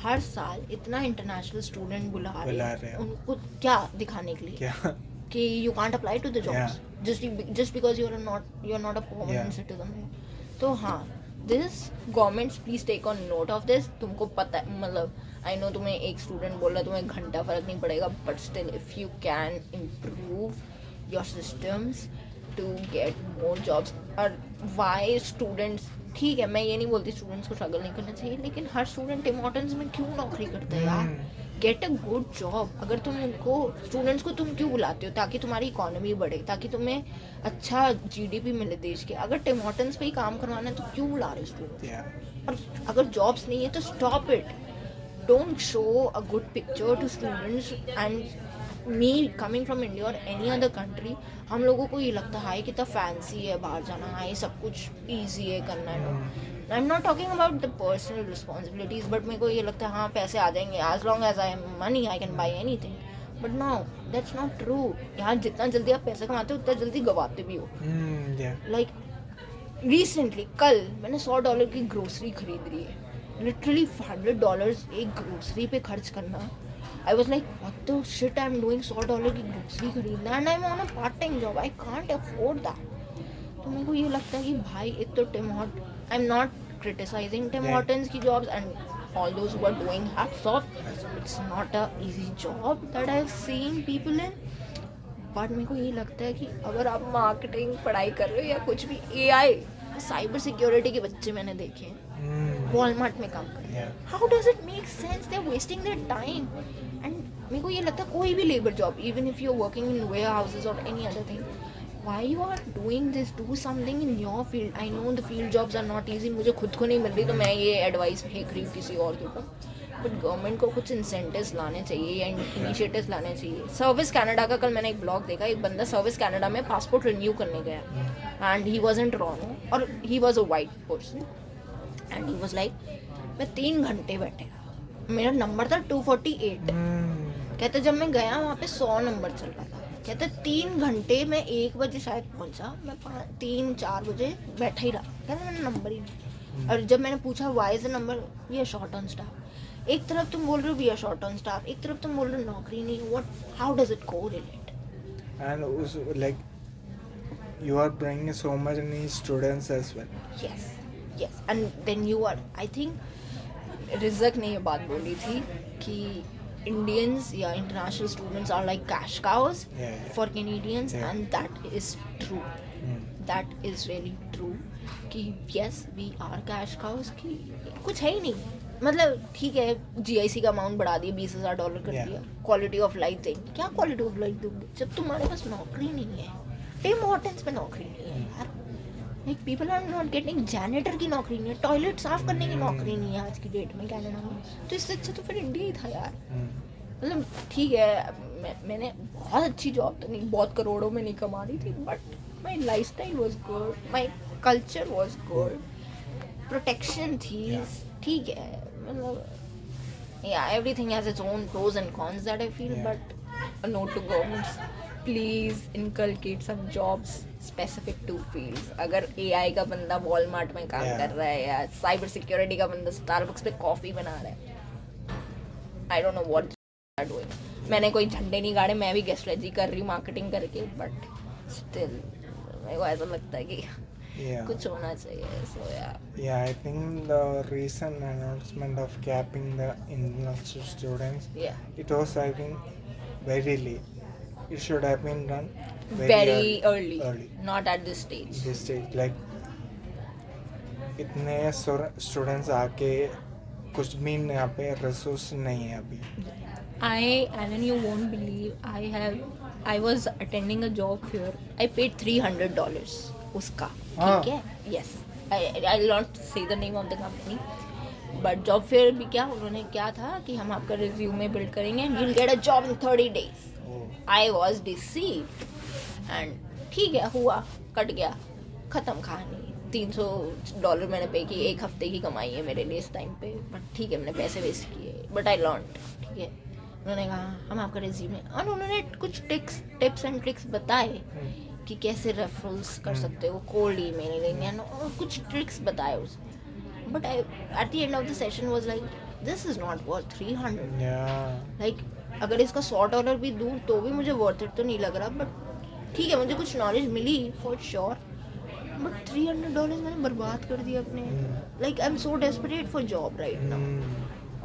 हर साल इतना इंटरनेशनल स्टूडेंट बुला रहे हो उनको क्या दिखाने के लिए कि you can't apply to the jobs just because you're not a permanent citizen. तो हाँ, this governments please take on note of this. तुमको पता है, मतलब I know तुम्हें एक स्टूडेंट बोल रहा है तुम्हें घंटा फर्क नहीं पड़ेगा, but still if you can improve your systems to get more jobs. और why students, ठीक है मैं ये नहीं बोलती स्टूडेंट्स को स्ट्रगल नहीं करना चाहिए, लेकिन हर स्टूडेंट टिम हॉर्टन्स में क्यों नौकरी करता है यार? Get a good job. अगर तुम उनको स्टूडेंट्स को तुम क्यों बुलाते हो? ताकि तुम्हारी इकोनॉमी बढ़े, ताकि तुम्हें अच्छा GDP मिले देश के. अगर टिम हॉर्टन्स पे ही काम करवाना है तो क्यों बुला रहे हो स्टूडेंट्स? और अगर जॉब्स नहीं है तो stop it. Don't show a good picture to students. And me coming from India और एनी अदर कंट्री, हम लोगों को ये लगता है कितना फैंसी है बाहर जाना, हाँ ये सब कुछ ईजी है करना है. I am not talking about the personal responsibilities, but मेरे को ये लगता है हाँ पैसे आ जाएंगे, as long as I have money I can buy anything. But no, that's not true. यहाँ जितना जल्दी आप पैसे कमाते हो उतना जल्दी गवाते भी हो. लाइक रिसेंटली कल मैंने $100 की ग्रोसरी खरीद रही है. लिटरली $100 एक ग्रोसरी पे खर्च करना. I was like, what the shit I'm doing? $100 की ग्रोसरी खरीदना and I'm on a part time job. I can't afford that. तो मेरे को ये लगता है कि भाई एक तो Tim Horton, I'm not criticizing Tim Hortons की jobs and all those who are doing hats off. It's not a easy job that I've seen people in. But मेरे को ये लगता है कि अगर आप मार्केटिंग पढ़ाई कर रहे हो या कुछ भी, AI साइबर सिक्योरिटी के बच्चे मैंने देखे हैं वॉलमार्ट में काम कर रहे हैं. How does it make sense? They are wasting their time. And मेरे को ये लगता है कोई भी labour job, even if you are working in warehouses और any other thing, why you are doing this? Do something in your field. I know the field jobs are not easy. मुझे खुद को नहीं मिल रही तो मैं ये advice फेंक रही हूँ किसी और के ऊपर. बट गवर्नमेंट को कुछ इंसेंटिव्स लाने चाहिए या इनिशिएटिव्स लाने चाहिए. सर्विस कनाडा का कल मैंने एक ब्लॉग देखा, एक बंदा सर्विस कनाडा में पासपोर्ट रिन्यू करने गया and he was in Toronto और he was a white person and he was like मैं 3 घंटे बैठेगा. मेरा नंबर था 248. कहते जब मैं गया वहाँ पे 100 नंबर चल रहा था. कहते 3 घंटे में 1 बजे शायद पहुँचा, मैं 3-4 बजे बैठा ही रहा. कहते मेरा नंबर ही नहीं. और जब मैंने पूछा why is the number, we are short on staff. एक तरफ तुम बोल रहे हो we are short on staff, एक तरफ तुम बोल रहे हो नौकरी नहीं. What, how does it correlate? And like you are bringing so many students as well. Yes, and then you are, I think रिजक ने ये बात बोली थी कि Indians या international students are like cash cows for Canadians, and that is true. That is really true कि yes we are cash cows. कि कुछ है ही नहीं. मतलब ठीक है GIC का अमाउंट बढ़ा दिया, $20,000 कर दिया. क्वालिटी ऑफ लाइफ देंगे, क्या क्वालिटी ऑफ लाइफ दोगे जब तुम्हारे पास नौकरी नहीं है? टिम हॉर्टन्स पे नौकरी नहीं है यार. Like people are not getting, janitor की नौकरी नहीं है, टॉयलेट साफ करने की नौकरी नहीं है आज की डेट में कनाडा में. तो इससे अच्छा तो फिर इंडिया ही था यार. मतलब ठीक है मैंने बहुत अच्छी जॉब तो नहीं, बहुत करोड़ों में नहीं कमा रही थी, but my lifestyle was good, my culture was good, protection थी. ठीक है मतलब या everything has its own pros and cons that I feel. But a note to governments, please inculcate some jobs specific to fields. अगर AI का बंदा Walmart में काम कर रहा है या साइबर सिक्योरिटी का बंदा स्टारबक्स पे कॉफी बना रहा है, I don't know what they are doing. मैंने कोई झंडे नहीं गाड़े, मैं भी गेस्ट्रेजी कर रही हूँ मार्केटिंग करके, बट स्टिल मेरे को ऐसा लगता है कि कुछ होना चाहिए. So yeah, I think the recent announcement of capping the international students, it was I think very late. It should have been done very early. Not at this stage. Like इतने स्टूडेंट्स आके कुछ भी यहाँ पे resource नहीं है अभी. Alan, you won't believe, I was attending a job fair. I paid $300 उसका. ठीक है. Yes, I'll not say the name of the company. But job fair भी क्या, उन्होंने क्या था कि हम आपका रिज्यूमे बिल्ड करेंगे and you will get a job in 30 days. I was deceived and ठीक है, हुआ, कट गया, ख़त्म कहानी. $300 मैंने पे की, एक हफ्ते की कमाई है मेरे लिए इस टाइम पे. बट ठीक है, मैंने पैसे वेस्ट किए, बट आई लर्न. ठीक है, उन्होंने कहा हम आपका रिज्यूमे, और उन्होंने कुछ टिप्स एंड ट्रिक्स बताए कि कैसे रेफरल्स कर सकते हो, कोल्ड ईमेलिंग एंड कुछ ट्रिक्स बताए उसने. But I at the end of the session was like this is not worth 300. Like अगर इसका $100 भी दूँ तो भी मुझे वर्थ इट तो नहीं लग रहा. बट ठीक है, मुझे कुछ नॉलेज मिली फॉर श्योर, बट $300 मैंने बर्बाद कर दिया अपने. Like I am so desperate for job right now.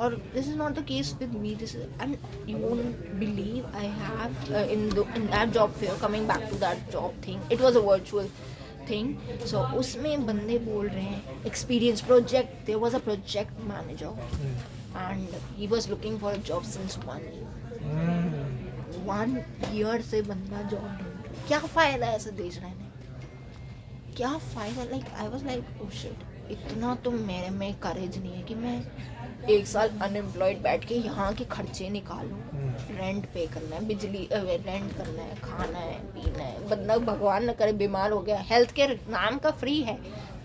Or this is not the case with me. This is, and you won't believe I have in that job fair, coming back to that job thing, it was a virtual thing. So उसमें बंदे बोल रहे हैं experience project. There was a project manager and he was looking for a job since 1 year. 1 year से बंदा job ढूंढ रहा है. क्या फायदा है ऐसे देश रहने, क्या फायदा. Like I was like oh shit, इतना तो मेरे में करेज नहीं है कि मैं 1 साल अनएम्प्लॉयड बैठ के यहाँ के खर्चे निकालूं. रेंट पे करना है, बिजली रेंट करना है, खाना है, पीना है. बंदा भगवान न करे बीमार हो गया, हेल्थ केयर नाम का फ्री है,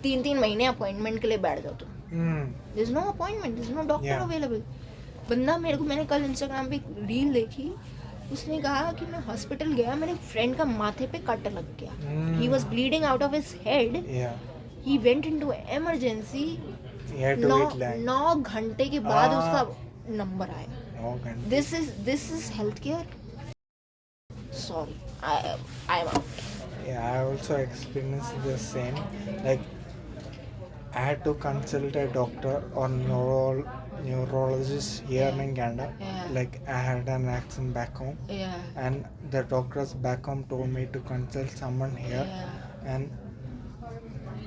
3-3 महीने अपॉइंटमेंट के लिए बैठ जाओ तुम. There is no appointment, there is no doctor available. बंदा मेरे को, मैंने कल इंस्टाग्राम पे रील देखी, उसने कहा कि मैं हॉस्पिटल गया, मेरे फ्रेंड का माथे पे कट लग गया, he was bleeding out of his head, he went into emergency. 9 घंटे के बाद उसका नंबर आया. This is health care. Sorry, I am out. Yeah, I also experienced the same. Like, I had to consult a doctor or neurologist here in Canada. Yeah. Like, I had an accident back home. Yeah. And the doctors back home told me to consult someone here. Yeah. And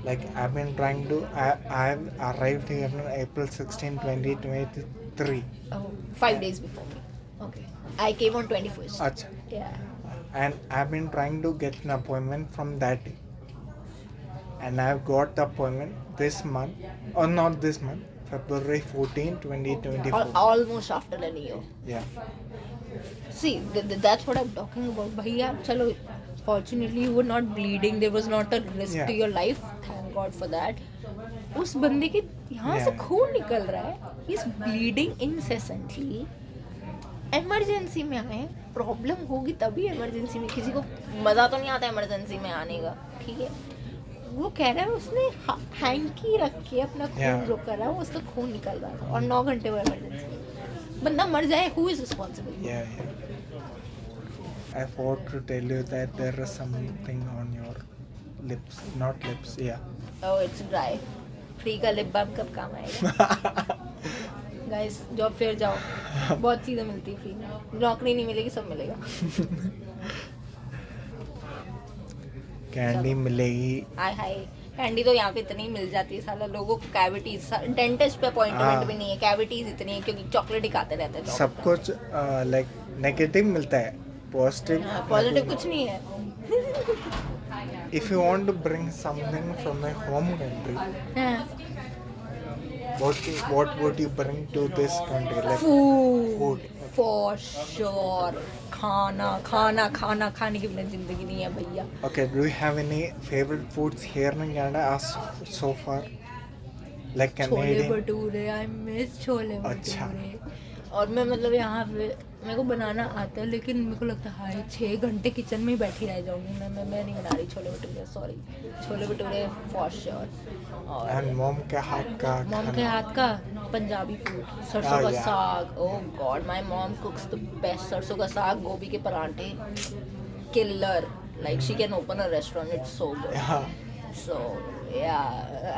like I've been trying to, I've arrived here on April 16, 2023. Oh, 5 days before me. Okay. I came on 21st. Acha. Yeah. And I've been trying to get an appointment from that day. And I've got the appointment this month, or not this month, February 14, 2024. Almost after a year. Yeah. See, that's what I'm talking about. Bhaiya, chalo, fortunately you were not bleeding, there was not a risk to your life, thank God for that. उस बंदे के यहाँ से खून निकल रहा है, he is bleeding incessantly. Emergency में आए, प्रॉब्लम होगी तभी इमरजेंसी में. किसी को मज़ा तो नहीं आता इमरजेंसी में आने का, ठीक है. वो कह रहा है उसने हैंकी रख के अपना खून रोका रहा है, उसका खून निकल रहा था और 9 घंटे में इमरजेंसी. बंदा मर जाए, who is responsible? Yeah. I forgot to tell you that there is something on your lips, not lips, yeah. Oh, it's dry. Free का लिप बाम कब काम आएगा? गाइस, जॉब फेयर जाओ, बहुत चीज़ें मिलती है फ्री में. नौकरी नहीं मिलेगी, सब मिलेगा. कैंडी मिलेगी. हाय कैंडी तो यहाँ पे इतनी मिल जाती है. साला लोगों को कैविटीज, डेंटिस्ट पे अपॉइंटमेंट भी नहीं है, कैविटीज इतनी है क्योंकि चॉकलेट ही खाते रहते हैं. सब कुछ लाइक नेगेटिव मिलता है, पॉजिटिव कुछ नहीं है. If you want to bring something from my home country, what would you bring to this country? Like food. For sure. खाना खाने की बिना जिंदगी नहीं है भैया. Okay, do you have any favorite foods here in Canada as so far? Like Canadian. Chole bhature, I miss chole bhature. और मैं मतलब यहाँ पे मेरे को बनाना आता है, लेकिन मेरे को लगता है 6 घंटे किचन में ही बैठी रह जाऊँगी. मैं नहीं बना रही chole bhature, sorry. Chole bhature for sure. और मॉम के हाथ का पंजाबी फूड, सरसों का साग. Oh God, my mom cooks the best. सरसों का साग, गोभी के पराठे, killer. Like she can open a restaurant, it's so good. So yeah,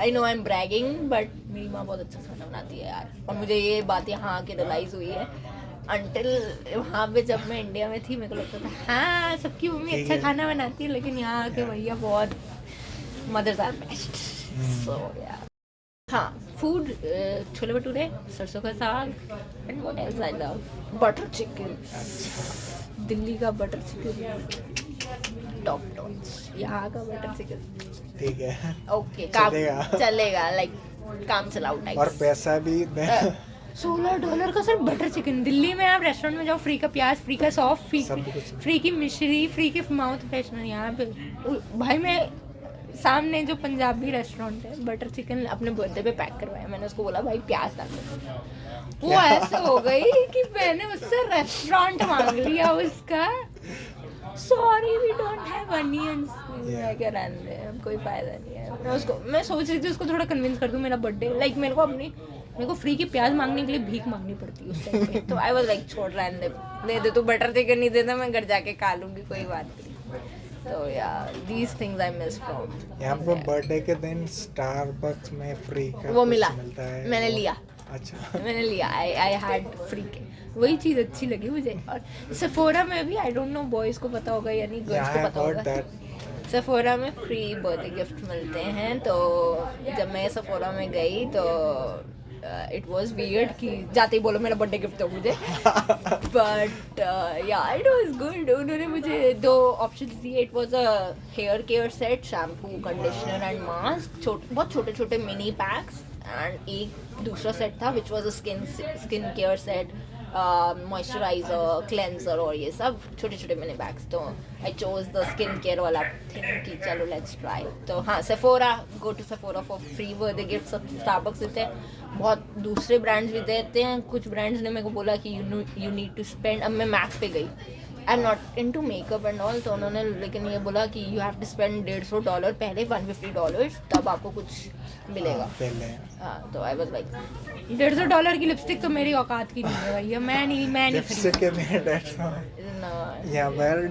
I know I'm bragging, but मेरी माँ बहुत अच्छा खाना बनाती है यार. और मुझे ये बात यहाँ आके रियलाइज हुई है. Until वहाँ पे जब मैं इंडिया में थी, मेरे को लगता था हाँ सबकी मम्मी अच्छा खाना बनाती है, लेकिन यहाँ आके भैया बहुत mothers are best. So yeah. हाँ, फूड, छोले भटूरे, सरसों का साग, and what else I love, butter chicken. Delhi का बटर चिकन टॉप नॉच यहाँ का बटर चिकन. ठीक है. ओके काम चलेगा. चलेगा लाइक काम चलाओ टाइप. और पैसा भी $16 का सिर्फ बटर चिकन. दिल्ली में आप रेस्टोरेंट में जाओ, फ्री का प्याज, फ्री का सॉस, फ्री की मिश्री, फ्री के माउथ फ्रेशनर. यहाँ पे भाई मैं सामने जो पंजाबी रेस्टोरेंट है, बटर चिकन अपने बर्थडे पे पैक करवाया. मैंने उसको बोला भाई प्याज डाल दो. वो ऐसे हो गई कि मैंने उससे रेस्टोरेंट मांग लिया उसका. Sorry we don't have onions. मैं क्या रहने दे, कोई फायदा नहीं है. मैं सोच रही थी उसको थोड़ा कन्विंस कर दूं मेरा बर्थडे लाइक मेरे को फ्री की प्याज मांगने के लिए भीख मांगनी पड़ती है उस टाइम पे. तो आई वाज लाइक छोड़ रहने दे तू बटर चिकन नहीं देता, मैं घर जाके खा लूंगी, कोई बात नहीं. तो या these things I miss from. यहाँ पर बर्थडे के दिन स्टारबक्स में फ्री का वो कुछ मिला, मिलता है. मैंने लिया. अच्छा. मैंने लिया. आई हैड फ्री के. वही चीज़ अच्छी लगी मुझे. और सेफोरा में भी आई डोंट नो बॉयज़ को पता होगा या नहीं, गर्ल्स को पता होगा. सेफोरा में फ्री बर्थडे गिफ्ट मिलते हैं. तो जब मैं सेफोरा में गई तो इट वॉज वियर्ड कि जाते ही बोलो मेरा बर्थडे गिफ्ट दो मुझे. बट या इट वॉज गुड. उन्होंने मुझे 2 ऑप्शन दिए. It was a hair care set, shampoo, conditioner and mask, बहुत छोटे छोटे मिनी पैक्स. एंड एक दूसरा सेट था which was a skin care set, moisturiser, cleanser और ये सब छोटे छोटे मिनी बैग्स. तो I chose the skin care वाला थिंग कि चलो लेट्स ट्राई. तो हाँ, Sephora, go to Sephora for free birthday gift. सब स्टारबक्स देते हैं, बहुत दूसरे ब्रांड्स भी देते हैं. कुछ ब्रांड्स ने मेरे को बोला कि यू नीड टू स्पेंड. अब मैं मैक पे गई, I am not into makeup and all. तो उन्होंने लेकिन ये बोला कि यू हैव टू स्पेंड $150 पहले, $150 तब आपको कुछ मिलेगा. हाँ, तो आई वाज लाइक $150 की लिपस्टिक तो मेरी औकात की नहीं है भैया. मैं नहीं लिपस्टिक के लिए डेट्स या where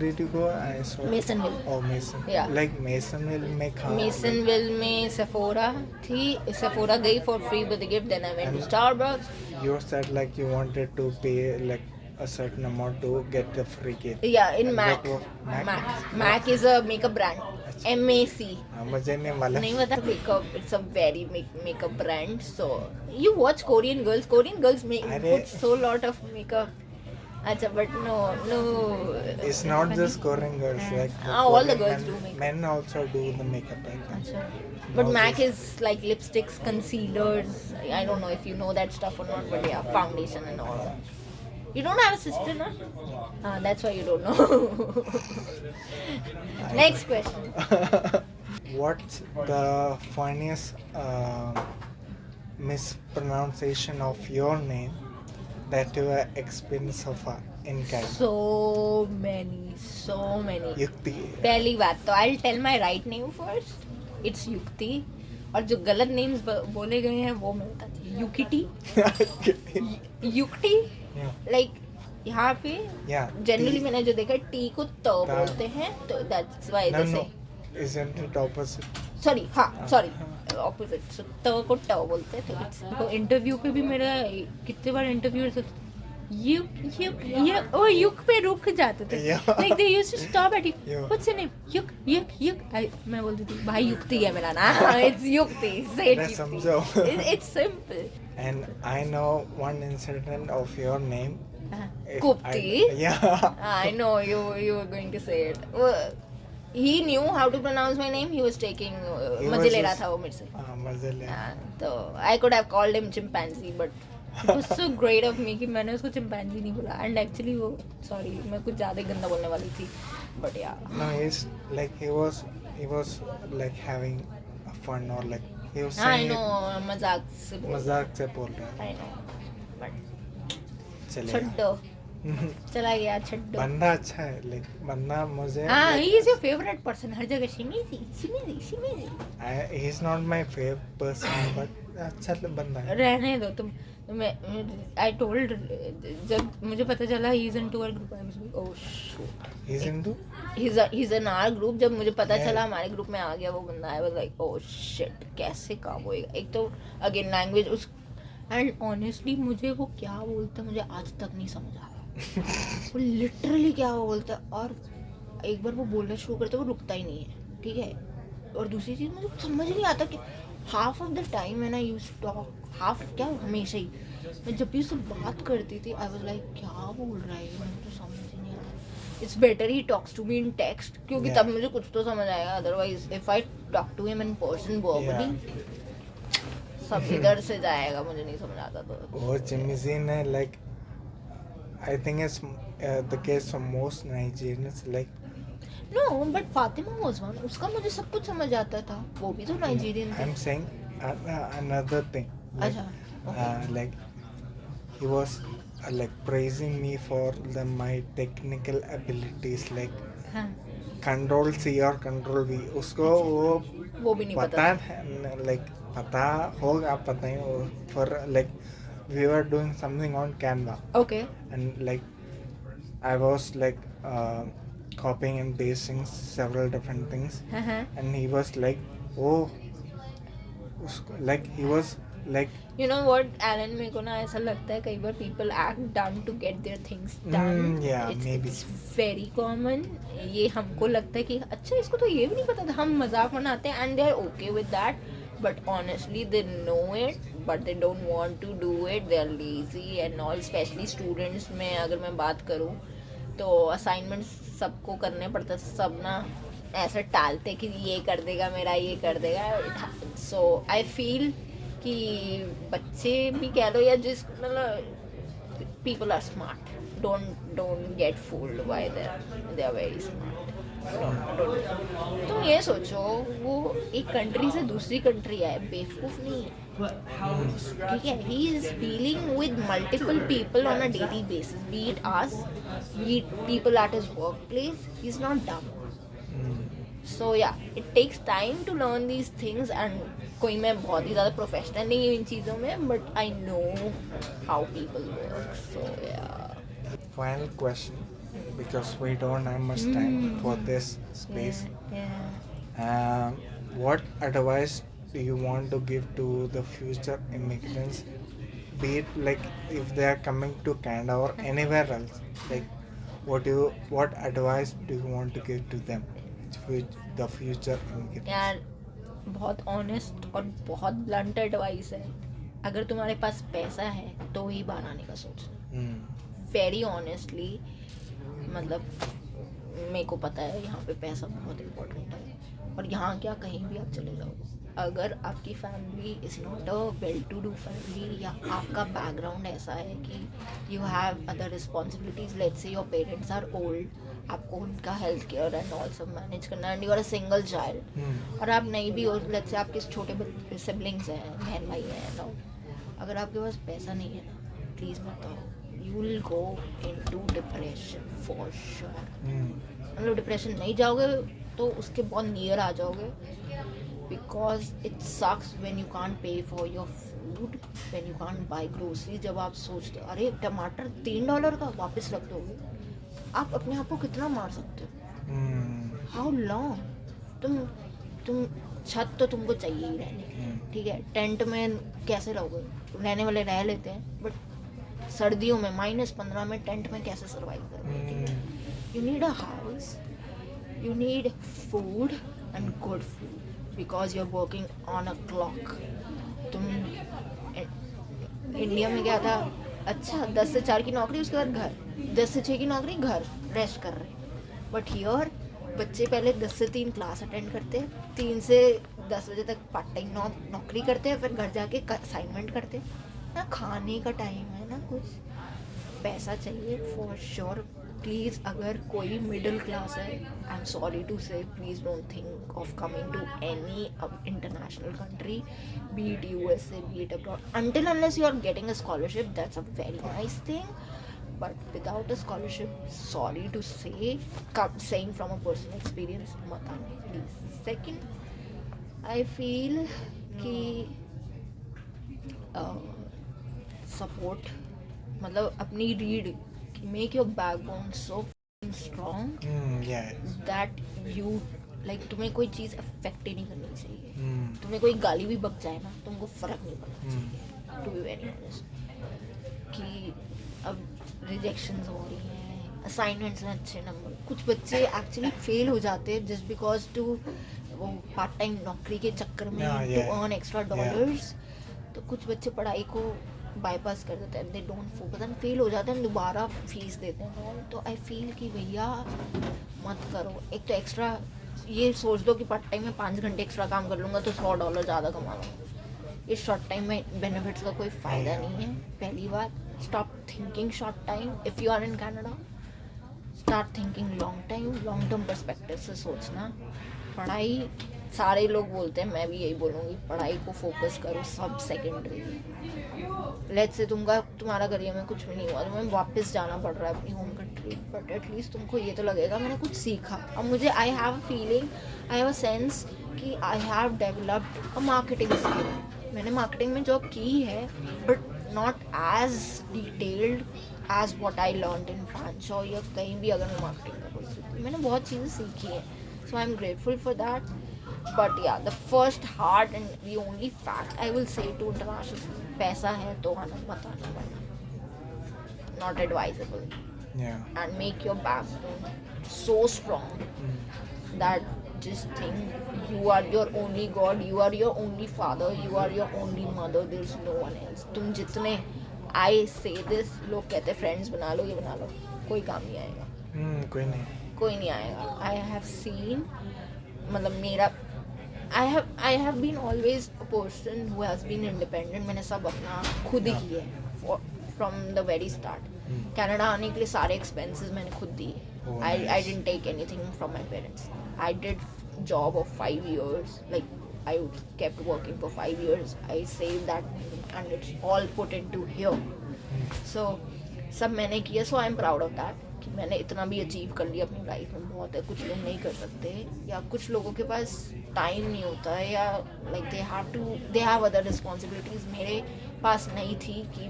did you go? I saw Masonville. Oh, Mason. Yeah. Like Masonville में कहाँ? मेसनविल में सेफोरा थी. सेफोरा गई for free birthday gift. Then I went to Starbucks. You said like you wanted to pay like a certain amount to get the free gift. Yeah, in Mac. Mac is a makeup brand. MAC. मुझे नहीं मालूम. नहीं पता. Makeup, it's a very makeup brand. So you watch Korean girls put so lot of makeup. अच्छा, but no. It's not just Korean girls. Like all the girls do makeup. Men also do the makeup. अच्छा. But MAC is like lipsticks, concealers. I don't know if you know that stuff or not, but yeah, foundation and all that. You don't have a sister, no? That's why you don't know. Next question. What's the funniest mispronunciation of your name that you have experienced so far in Canada? So many. Yukti. पहली बात तो I'll tell my right name first. It's Yukti. और जो गलत names बोले गए हैं वो मैं बताती हूँ. युक्ति. लाइक यहाँ पे जनरली मैंने जो देखा है टी को त बोलते हैं, तो दैट्स व्हाई दे से. Isn't it opposite? Sorry opposite. So त को ट बोलते हैं. तो इंटरव्यू पे भी मेरा कितने बार इंटरव्यू युक पे रुक जाते थे. Like they used to stop at what's your name. Yuck. मैं बोलती थी भाई युक्ति है मेरा नाम. इट्स युक्ति. से इट समझो. It's simple. And I know one incident of your name. Kupti. Yeah. I know you were going to say it. He knew how to pronounce my name. He was taking मजे ले रहा था वो मेरे से. मजे ले. तो I could have called him chimpanzee, but it was so great of me कि मैंने उसको chimpanzee नहीं बोला. And actually वो sorry मैं कुछ ज़्यादा गंदा बोलने वाली थी. But yeah. No, he was like having fun or like he was I saying. know मजाक से बोल रहा है. I know. But चलेगा. चला गया छड्डो. बंदा अच्छा है. like बंदा मुझे. he is your favorite person. हर जगह शिमीजी. He is not my favorite person, but अच्छा बंदा है. रहने दो तुम. I told जब मुझे पता चला he is into our group, I was like oh shit. He's into? He's in our group. जब मुझे पता चला हमारे ग्रुप में आ गया वो बंदा, I was like oh shit, कैसे काम होएगा. एक तो again language उस and honestly मुझे वो क्या बोलता मुझे आज तक नहीं समझ आया. वो लिटरली क्या वो बोलता है. और एक बार वो बोलना शुरू करता वो रुकता ही नहीं है. ठीक है. और दूसरी चीज़ मुझे समझ नहीं आता कि half of the time when I used to talk, half क्या हमेशा ही मैं जब भी उससे बात करती थी आई वाज लाइक क्या बोल रहा है मुझे तो समझ ही नहीं आ रहा. it's better he talks to me in text क्योंकि Yeah. तब मुझे कुछ तो समझ आएगा, otherwise if I talk to him in person verbally सब इधर से जाएगा, मुझे नहीं समझ आता तो वो चिमिजिन है like I think it's the case for most Nigerians like no but Fatima was one, उसका मुझे सब कुछ समझ आता था, वो भी तो नाइजीरियन थी. I'm saying another thing like, अच्छा okay. like he was like praising me for my technical abilities like हाँ control C और control V उसको वो भी नहीं पता पता है like पता होगा पता ही for like we were doing something on Canva okay. and like I was like copying and pasting several different things हाँ and he was like oh उसको like he was like you know what Alan, मेरे को ना ऐसा लगता है कई बार people act dumb to get their things done. yeah maybe It's very common. ये हमको लगता है कि अच्छा इसको तो ये भी नहीं पता था, हम मजाक बनाते हैं and they are okay with that, but honestly they know it but they don't want to do it, they are lazy and all. Especially students में अगर मैं बात करूँ तो assignments सबको करने पड़ता है, सब ना ऐसा टालते कि ये कर देगा मेरा, ये कर देगा. So I feel कि बच्चे भी कह लो या जिस मतलब people are smart, don't get fooled by them, they are very smart. तुम ये सोचो वो एक कंट्री से दूसरी कंट्री आए, बेवकूफ नहीं है, ठीक है. he is dealing with multiple people on a daily basis, be it us, be it people at his workplace. He's not dumb. So yeah, it takes time to learn these things and कोई मैं बहुत ही ज़्यादा professional नहीं हूँ इन चीज़ों में, but I know how people work. So yeah. Final question, because we don't have much time for this space. Yeah. What advice do you want to give to the future immigrants, be it like if they are coming to Canada or anywhere else? Like, what advice do you want to give to them, the future immigrants? यार बहुत honest और बहुत blunt advice है, अगर तुम्हारे पास पैसा है तो ही बाहर आने का सोचना. वेरी ऑनेस्टली, मतलब मेरे को पता है यहाँ पे पैसा बहुत इम्पोर्टेंट है, और यहाँ क्या कहीं भी आप चले जाओ, अगर आपकी family is not a well to do family या आपका बैकग्राउंड ऐसा है कि you have other responsibilities, let's say your parents are old, आपको उनका हेल्थ केयर एंड ऑल सब मैनेज करना, and you are a single child, और आप नहीं भी हो, लेट्स से आपके छोटे सिबलिंग्स हैं, बहन भाई हैं ना, अगर आपके पास पैसा नहीं है ना, प्लीज़ मत आओ, you will go into depression for sure. मतलब डिप्रेशन नहीं जाओगे तो उसके बहुत नियर आ जाओगे, because it sucks when you can't pay for your food, when you can't buy grocery. जब आप सोचते हो अरे टमाटर $3 का वापस रख दोगे, आप अपने आप को कितना मार सकते हो? How long? तुम छत तो तुमको चाहिए ही रहने, ठीक है, टेंट में कैसे रहोगे? रहने वाले रह लेते हैं, बट सर्दियों में -15 में टेंट में कैसे सर्वाइव करोगे? You need a house, you need food and good food, because you are working on a clock. तुम इंडिया में क्या था, अच्छा 10 से 4 की नौकरी, उसके बाद घर, 10 से 6 की नौकरी, घर, रेस्ट कर रहे. बट हियर बच्चे पहले 10 से 3 क्लास अटेंड करते हैं, 3 से 10 बजे तक पार्ट टाइम नौकरी करते हैं, फिर घर जाके असाइनमेंट करते हैं ना, खाने का टाइम है ना, कुछ पैसा चाहिए फॉर श्योर. प्लीज़ अगर कोई मिडिल क्लास है, I am sorry to say, please don't think of coming to any international country, be it USA, be it abroad, until unless you are getting a scholarship. That's a very nice thing, but without a scholarship, sorry to say, saying from a personal experience, mat aane please. Second, I feel कि support, मतलब अपनी read, make your backbone so strong that you like, तुम्हें कोई चीज़ affect ही नहीं करनी चाहिए. तुम्हें कोई गाली भी बक जाए ना, तुमको फ़र्क नहीं पड़ना चाहिए, टू बी वेरी ऑनेस्ट. कि अब रिजेक्शंस हो रही हैं, असाइनमेंट्स में अच्छे नंबर, कुछ बच्चे एक्चुअली फेल हो जाते हैं जस्ट बिकॉज टू वो पार्ट टाइम नौकरी के चक्कर में, टू अर्न एक्स्ट्रा डॉलर्स. तो कुछ बच्चे पढ़ाई को बाईपास कर देते हैं, they don't focus and fail हो जाते हैं, दोबारा फीस देते हैं। तो आई फील कि भैया मत करो। एक तो एक्स्ट्रा ये सोच दो कि पार्ट टाइम में 5 घंटे एक्स्ट्रा काम कर लूँगा तो $100 ज़्यादा कमा लूँगा। इस शॉर्ट टाइम में बेनिफिट्स का कोई फ़ायदा नहीं है। पहली बात, stop thinking short time. If you are in Canada, start thinking long time, long term perspective से सोचना। पढ़ाई, सारे लोग बोलते हैं, मैं भी यही बोलूँगी, पढ़ाई को फोकस करो, सब सेकेंडरी है। लेट्स से तुम्हारा करियर में कुछ भी नहीं हुआ, तुम्हें वापस जाना पड़ रहा है अपनी होम कंट्री, बट एटलीस्ट तुमको ये तो लगेगा मैंने कुछ सीखा। अब मुझे I have a feeling, I have a sense कि I have developed a marketing skill. मैंने मार्केटिंग में जॉब की है, but not as detailed as what I learn in France और या कहीं भी अगर मैं मार्केटिंग का कोर्स सीखती, मैंने बहुत चीज़ें सीखी हैं। So I am grateful for that. But yeah, the first hard and the only fact I will say to international, पैसा है तो आना, मत आना पड़ना, not advisable. Yeah. And make your backbone so strong that just think you are your only God, you are your only father, you are your only mother, there is no one else. तुम जितने I say this, लोग कहते friends बना लो, ये बना लो, कोई काम नहीं आएगा। कोई नहीं आएगा। I have seen, मतलब मेरा I have been always a person who has been independent. मैंने सब अपना खुद ही किया है from the very start. Canada आने के लिए सारे expenses मैंने खुद दिए। I didn't take anything from my parents. I did job of 5 years. Like I kept working for 5 years. I saved that money and it's all put into here. So सब मैंने किया. So I'm proud of that. कि मैंने इतना भी achieve कर लिया अपनी लाइफ में। बहुत है, कुछ लोग नहीं कर सकते, या कुछ लोगों के पास टाइम नहीं होता है, या like they have other responsibilities. मेरे पास नहीं थी कि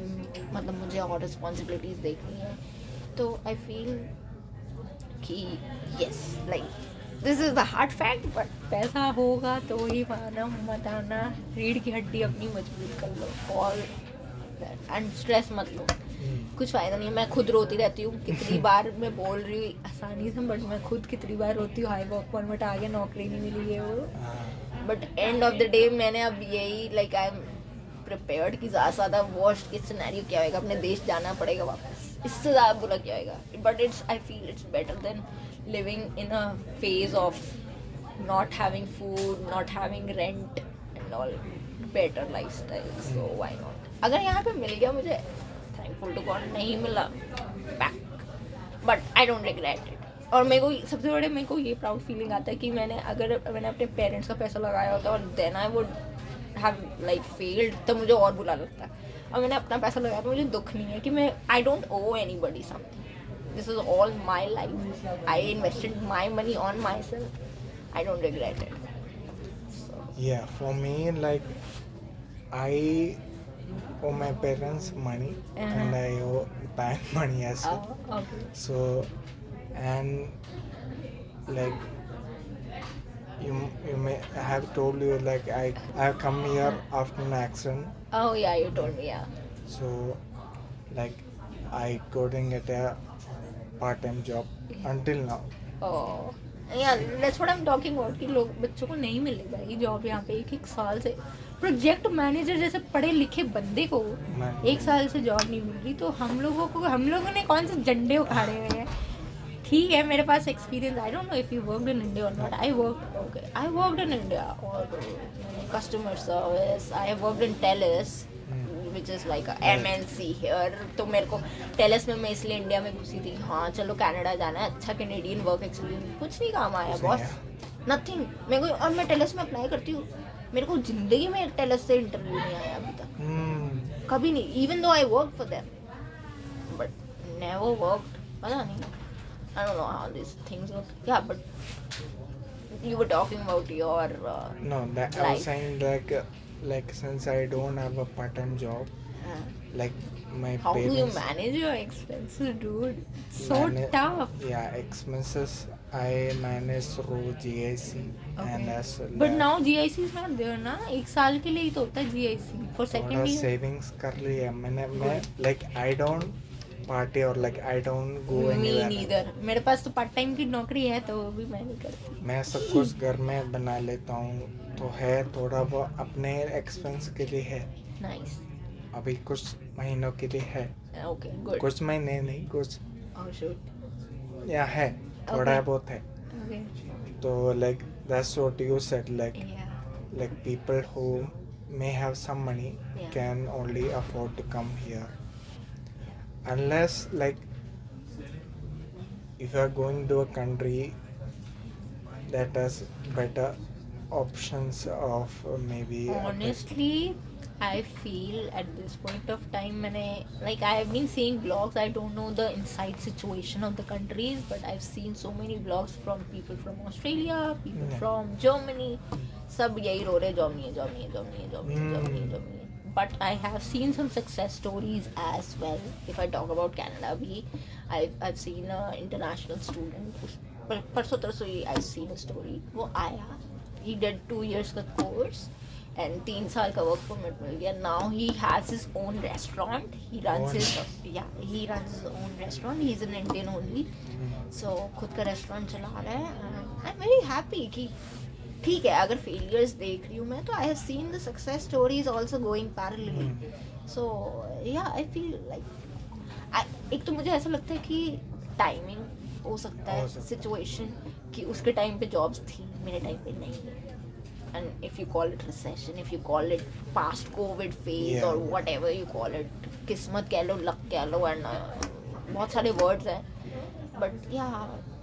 मतलब मुझे और रिस्पॉन्सिबिलिटीज़ देखनी है। तो आई फील कि yes, like this is the hard fact, but पैसा होगा तो ही माना, मत आना, रीढ़ की हड्डी अपनी मजबूत कर लो, ऑल एंड स्ट्रेस मत लो, कुछ फ़ायदा नहीं है। मैं खुद रोती रहती हूँ कितनी बार, मैं बोल रही हूँ आसानी से, बट मैं खुद कितनी बार रोती हूँ, हाई वर्क परमिट आ गया, नौकरी नहीं मिली है वो। But end of the day मैंने अब यही लाइक आई एम प्रिपेयर्ड कि ज़्यादा से ज़्यादा वर्स्ट केस सिनेरियो क्या होएगा, अपने देश जाना पड़ेगा वापस, इससे ज़्यादा बुरा क्या होएगा। But it's, I feel it's better then living in a phase of not having food, not having rent and all, better lifestyle. So why not? अगर यहाँ पे मिल गया मुझे, thankful to God, नहीं मिला back, but I don't regret it. और मेरे को सबसे बड़े मेरे को ये प्राउड फीलिंग आता है कि मैंने अपने पेरेंट्स का पैसा लगाया होता और then I would have like failed, तो मुझे और बुरा लगता है। और मैंने अपना पैसा लगाया तो मुझे दुख नहीं है कि मैं I don't owe anybody something, this is all my life, I invested my money on myself, I don't regret it. So. Yeah, for me, like I owe my parents money and I owe bank money as well. Oh, okay. So, and like you may have told you like I come here after an accident. Oh yeah, you told me, yeah. So, like I couldn't get a part-time job until now. Oh. Yeah, that's what I'm talking about कि लोग बच्चों को नहीं मिल भाई job यहाँ पे एक साल से। प्रोजेक्ट मैनेजर जैसे पढ़े लिखे बंदे को 1 साल से जॉब नहीं मिल रही, तो हम लोगों ने कौन से झंडे उखाड़े हुए हैं। ठीक है, मेरे पास experience, I don't know if you worked in India और not, I worked in India और customer service, I worked in Telus which is like a MNC here. तो मेरे को टेलिस में मैं इसलिए इंडिया में घुसी थी, हाँ चलो कनाडा जाना है, अच्छा कैनेडियन वर्क एक्सपीरियंस, कुछ नहीं काम आया बॉस, नथिंग मेरे को। और मैं टेलिस में अप्लाई करती हूँ, मेरे को जिंदगी में टेलिस से इंटरव्यू नहीं आया अभी तक, कभी नहीं, even though I work for them but never worked, पता नहीं, आई don't know how this things work. या but you were talking about your no, that I was saying like since I don't have a part-time job, like my how parents, do you manage your expenses, dude? It's so tough. Yeah, expenses I manage through GIC. Okay. And as but now GIC is not there ना, 1 साल के लिए ही तो होता है GIC for second year. savings कर लिया मैं like I don't party or like I don't go anywhere. Me neither. मेरे पास तो पार्ट टाइम की नौकरी है तो वो भी मैं नहीं करती। मैं सब कुछ घर में बना लेता हूँ, तो है थोड़ा बहुत अपने एक्सपेंस के लिए है। Nice. अभी कुछ महीनों के लिए है, Okay, good. कुछ महीने नहीं, कुछ Oh shoot. या है, थोड़ा Okay. बहुत है. Okay. So like that's what you said, Yeah. like people who may have some money Yeah. can only afford to come here, unless like if you are going to a country that has better options of maybe Honestly, I feel at this point of time, like I have been seeing blogs. I don't know the inside situation of the countries, but I've seen so many blogs from people from Australia, people Yeah. from Germany. सब यही रो रहे Germany, Germany, Germany, Germany, Germany, Germany. But I have seen some success stories as well. If I talk about Canada, भी I've seen an international student. परसों तरसों ही I've seen a story. वो आया. He did 2 years का course and 3 साल का work permit मिल गया. Now he has his own restaurant. He runs he runs his own restaurant. He's an Indian only. So खुद का restaurant चला रहा है. And I'm very happy कि ठीक है, अगर failures देख रही हूँ मैं तो I have seen the success stories also going parallelly. So yeah, I feel like एक तो मुझे ऐसा लगता है कि टाइमिंग हो सकता है, सिचुएशन कि उसके टाइम पे जॉब्स थी, मेरे टाइम पे नहीं है. And if you call it recession, if you call it past COVID phase or whatever you call it, किस्मत कह लो, लक कह लो, and बहुत सारे वर्ड्स हैं. बट या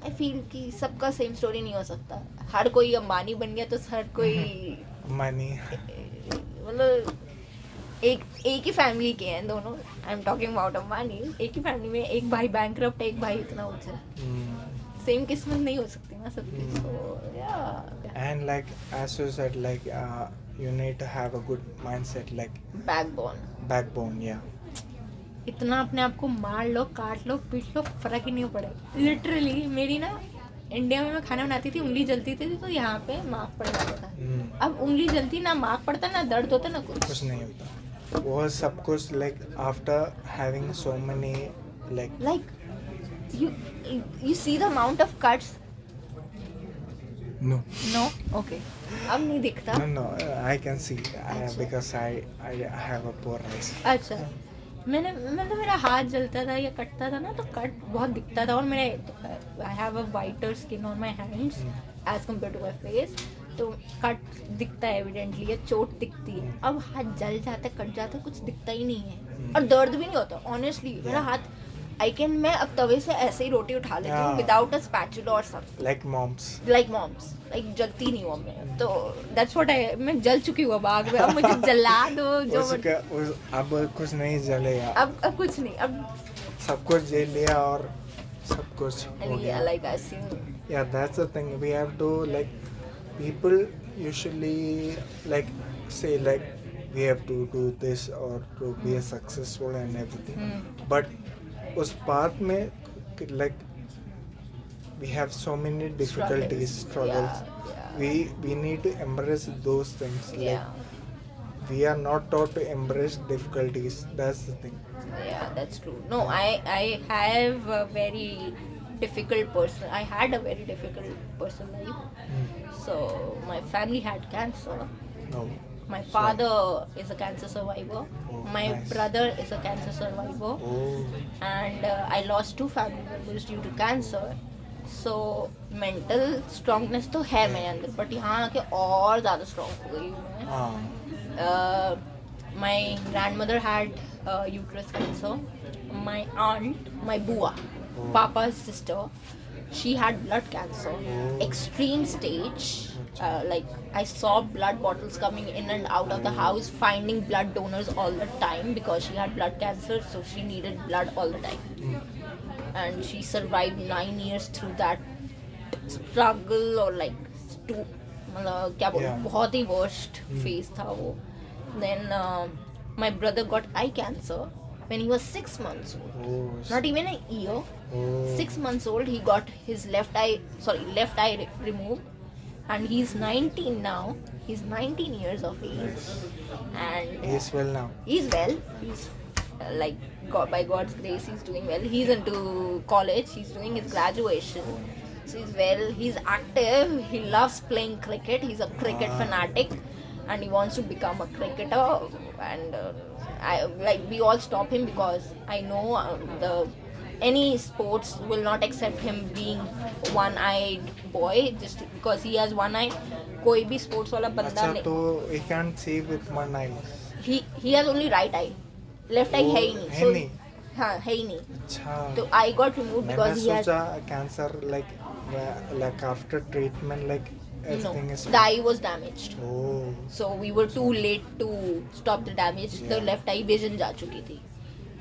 आई फील कि सबका सेम स्टोरी नहीं हो सकता. हर कोई अंबानी बन गया तो हर कोई मनी मतलब एक ही फैमिली के हैं दोनों. आई एम टॉकिंग अबाउट अंबानी. एक ही फैमिली में एक भाई बैंकरप्ट है, एक भाई इतना ऊंचा है. सेम किस्मत नहीं हो सकती ना सबकी. सो या and like as you said, like you need to have a good mindset, like backbone. Yeah. इतना अपने आप को मार लो, काट लो, पीट लो, फर्क ही नहीं पड़े. लिटरली मेरी ना इंडिया में मैं खाना बनाती थी, उंगली जलती थी तो यहाँ पे मार्क पड़ जाता था. अब उंगली जलती, ना मार्क पड़ता, ना दर्द होता, ना कुछ नहीं होता. वो सब कुछ like after having so many like you see the amount of cuts. no Okay. अब नहीं दिखता. no I can see because I have a poor eyes. अच्छा, मैंने मतलब मेरा हाथ जलता था या कटता था ना तो कट बहुत दिखता था. और मेरे I have a whiter skin on my hands as compared to my face. तो कट दिखता है एविडेंटली, या चोट दिखती है. अब हाथ जल जाता है, कट जाता है, कुछ दिखता ही नहीं है और दर्द भी नहीं होता. ऑनेस्टली मेरा हाथ मैं अब तवे से ऐसे ही रोटी उठा लेती हूँ विदाउट अ स्पैचुला और समथिंग. like moms लाइक जलती नहीं हूँ मैं. तो दैट्स व्हाट मैं जल चुकी हूँ अब आग में. अब मुझे जला दो जो अब कुछ नहीं जलेगा. अब कुछ नहीं, अब सब कुछ जेल लिया और सब कुछ हो गया. like I see. Yeah, that's the thing. We have to like people usually like say like we have to do this or to be successful and everything. But उस पार्ट में like we have so many difficulties, struggles. We need to embrace those things. Like we are not taught to embrace difficulties. That's the thing. Yeah, that's true. No, I have a very difficult person. I had a very difficult personal life. So my family had cancer. No. My father is a cancer survivor. My brother is a cancer survivor. And I lost 2 family members due to cancer. So mental strongness तो है मेरे अंदर, but यहाँ आके और ज़्यादा strong हो गई हूँ मैं. My grandmother had uterus cancer. My aunt, my बुआ, papa's sister, she had blood cancer. Extreme stage. Like I saw blood bottles coming in and out of the house, finding blood donors all the time because she had blood cancer, so she needed blood all the time. And she survived 9 years through that struggle or like क्या बोलूं, बहुत ही worst phase था वो. Then my brother got eye cancer when he was 6 months old. Not even a year. 6 months old, he got his left eye removed. And he's 19 now. He's 19 years of age. And he's well now. He's well. He's by God's grace, he's doing well. He's into college. He's doing his graduation. So he's well. He's active. He loves playing cricket. He's a cricket fanatic. And he wants to become a cricketer. And we all stop him because I know any sports will not accept him being one-eyed boy just because he has one eye. कोई भी sports वाला बंदा अच्छा नहीं. तो he can't see with one eye. He has only right eye, left eye है ही नहीं. है नहीं. हाँ है ही नहीं. अच्छा. तो I got removed मैंने because he has. सोचा cancer like after treatment like No, everything is. the eye was damaged. Oh. So we were too late to stop the damage. The Yeah. left eye vision जा चुकी थी.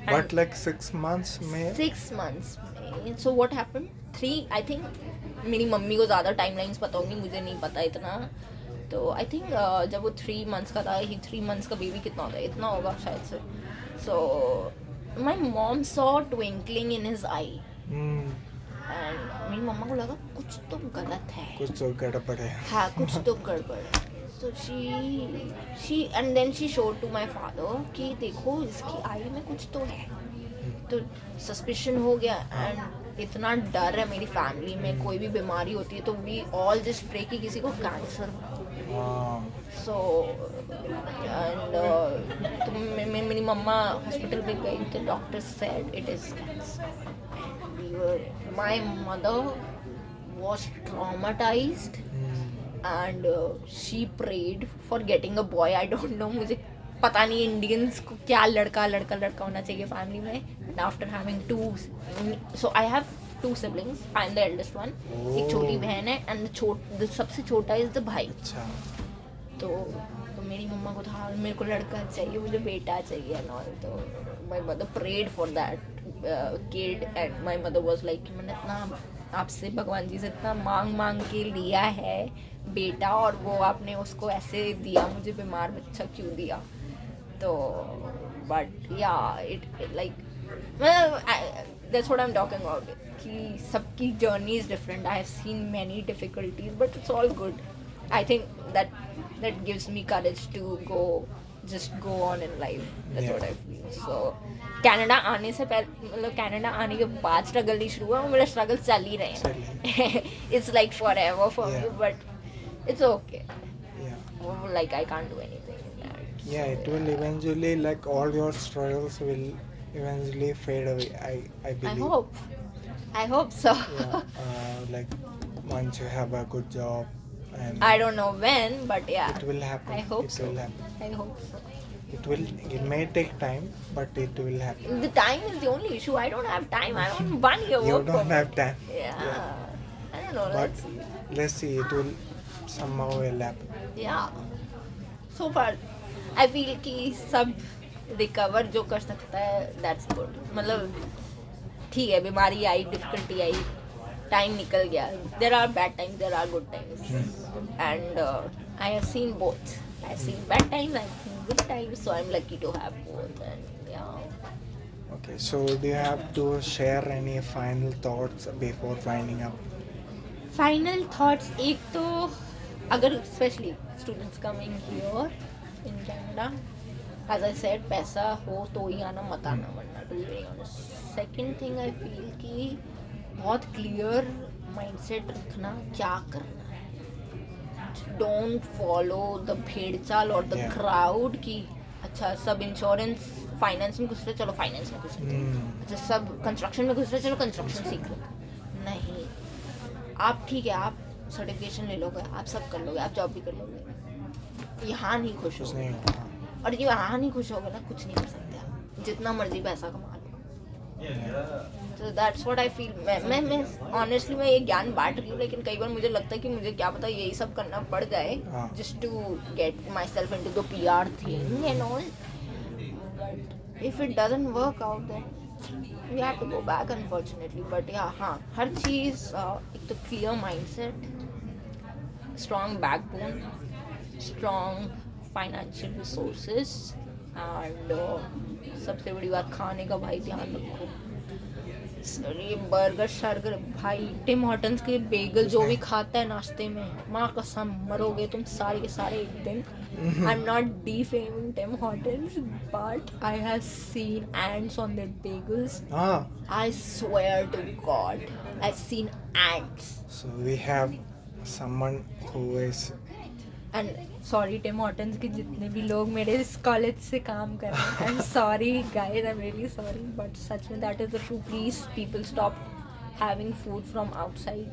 But like 6 months में. 6 months में. So what happened? 3 I think. मेरी mummy को ज़्यादा timelines पता होंगी, मुझे नहीं पता इतना. तो आई थिंक जब वो 3 months का था, ही 3 months का बेबी कितना होता है, इतना होगा शायद से. So my mom saw twinkling in his eye and मेरी मम्मा को लगा कुछ तो गलत है, कुछ तो गड़बड़ है. हाँ कुछ तो गड़बड़ है. So she and then she showed to my father कि देखो इसकी आई में कुछ तो है. तो सस्पिशन हो गया एंड इतना डर है मेरी फैमिली में, कोई भी बीमारी होती है तो वी ऑल जस्ट प्रे कि किसी को कैंसर हो. सो एंड तो मेरी मम्मा हॉस्पिटल में गई तो doctor said it is cancer. My mother was traumatised and she prayed for getting a boy. I don't know, मुझे पता नहीं इंडियंस को क्या लड़का होना चाहिए फैमिली में. And after having 2, so I have 2 siblings. I'm the eldest one. एक छोटी बहन है and the सबसे छोटा is the भाई. तो मेरी मम्मा को था मेरे को लड़का चाहिए, मुझे बेटा चाहिए and all. तो my mother prayed for that kid and my mother was like मैंने इतना आपसे भगवान जी से इतना मांग के लिया है बेटा और वो आपने उसको ऐसे दिया, मुझे बीमार बच्चा क्यों दिया. तो बट या it like that's what I am talking about कि सबकी journey is different. I have seen many difficulties but it's all good. I think that gives me courage to just go on in life. That's what I feel. So Canada आने से पहले मतलब Canada आने के बाद struggle नहीं शुरू हुआ, मेरा स्ट्रगल चल ही रहे हैं. It's like forever for me, but it's okay. Like I can't do anything in that. Yeah, it will eventually, like all your struggles will eventually fade away. I believe. I hope so. Like once you have a good job. And I don't know when, but yeah. It will happen. I hope so. Will happen. I hope so. It may take time, but it will happen. The time is the only issue. I don't have time. I don't want your You work. don't have time. Yeah. I don't know. But let's see. It will somehow will happen. Yeah. So far, I feel कि सब recover जो कर सकता है, that's good. मतलब ठीक है, बीमारी आई, difficulty आई, time निकल गया. There are bad times, there are good times. And I have seen both. I have seen bad times, I have seen good times, so I'm lucky to have both. And yeah. Okay, so do you have to share any final thoughts before winding up? Final thoughts, एक तो अगर especially students coming here in Canada, as I said, पैसा हो तो ही आना, मत आना, वरना to be very honest. Second thing I feel कि बहुत clear mindset रखना क्या करना है. Don't follow the भेड़ चाल और the crowd कि अच्छा सब इंश्योरेंस फाइनेंस में घुस रहे, चलो फाइनेंस में घुस रहे. अच्छा सब कंस्ट्रक्शन में घुस रहे, चलो कंस्ट्रक्शन सीख लो. नहीं, आप ठीक है, आप सर्टिफिकेशन ले लोगे, आप सब कर लोगे, आप जॉब भी कर लोगे, यहाँ नहीं खुश होगे. और जो यहाँ नहीं खुश होगे ना, कुछ नहीं कर सकते आप, जितना मर्जी पैसा कमा लो. So that's what I feel. मैं honestly मैं ये ज्ञान बांट रही हूँ, लेकिन कई बार मुझे लगता है कि मुझे क्या पता यही सब करना पड़ जाए just to get myself into the PR thing and all. But if it doesn't work out, then we have to go back, unfortunately. But yeah, हाँ, हर चीज़ एक तो clear mindset, strong backbone, strong financial resources, and सबसे बड़ी बात खाने का भाई ध्यान रखो. ये बर्गर शर्गर भाई, टिम हॉर्टन्स के बेगल जो भी खाता है नाश्ते में, माँ कसम मरोगे तुम सारे के सारे एक दिन. आई am not defaming Tim Hortons, but I have seen ants on their bagels. I swear to God, I've seen ants. So we have someone who is and sorry Tim Hortons के जितने भी लोग मेरे इस कॉलेज से काम कर रहे हैं, I am sorry guys, I am really sorry, but सच में that is the true. Please people stop having food from outside.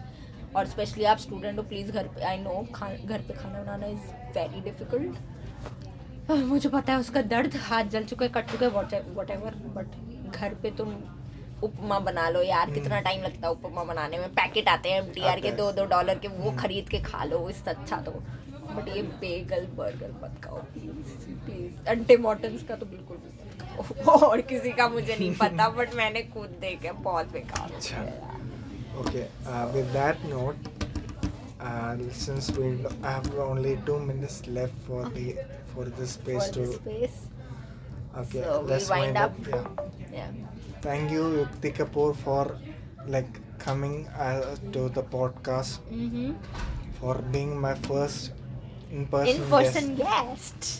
और स्पेशली आप स्टूडेंट हो, प्लीज़ घर पे, आई नो घर पे खाना बनाना इज़ वेरी डिफ़िकल्ट. मुझे पता है उसका दर्द, हाथ जल चुका है, कट चुका है, वॉट एवर, बट घर पे तुम उपमा बना लो यार. कितना टाइम लगता है उपमा बनाने में. पैकेट आते हैं MTR के $2 के, वो खरीद के खा लो, इससे अच्छा तो. बट ये बेगल बर्गर मत खाओ please please. And Tim Hortons का तो बिल्कुल भी मत खाओ. और किसी का मुझे नहीं पता, बट मैंने खुद देखे, बहुत बेकार होता है यार. Okay, with that note, since we have only 2 minutes left for this space For the space. okay, So let's we wind up. Yeah. Thank you, Yukti Kapoor, for coming to the podcast, for being my first in-person guest.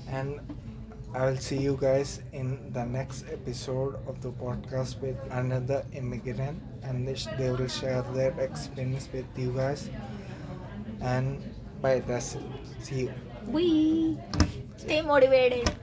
And I will see you guys in the next episode of the podcast with another immigrant, and they will share their experience with you guys. And bye, that's it. See you. We stay motivated.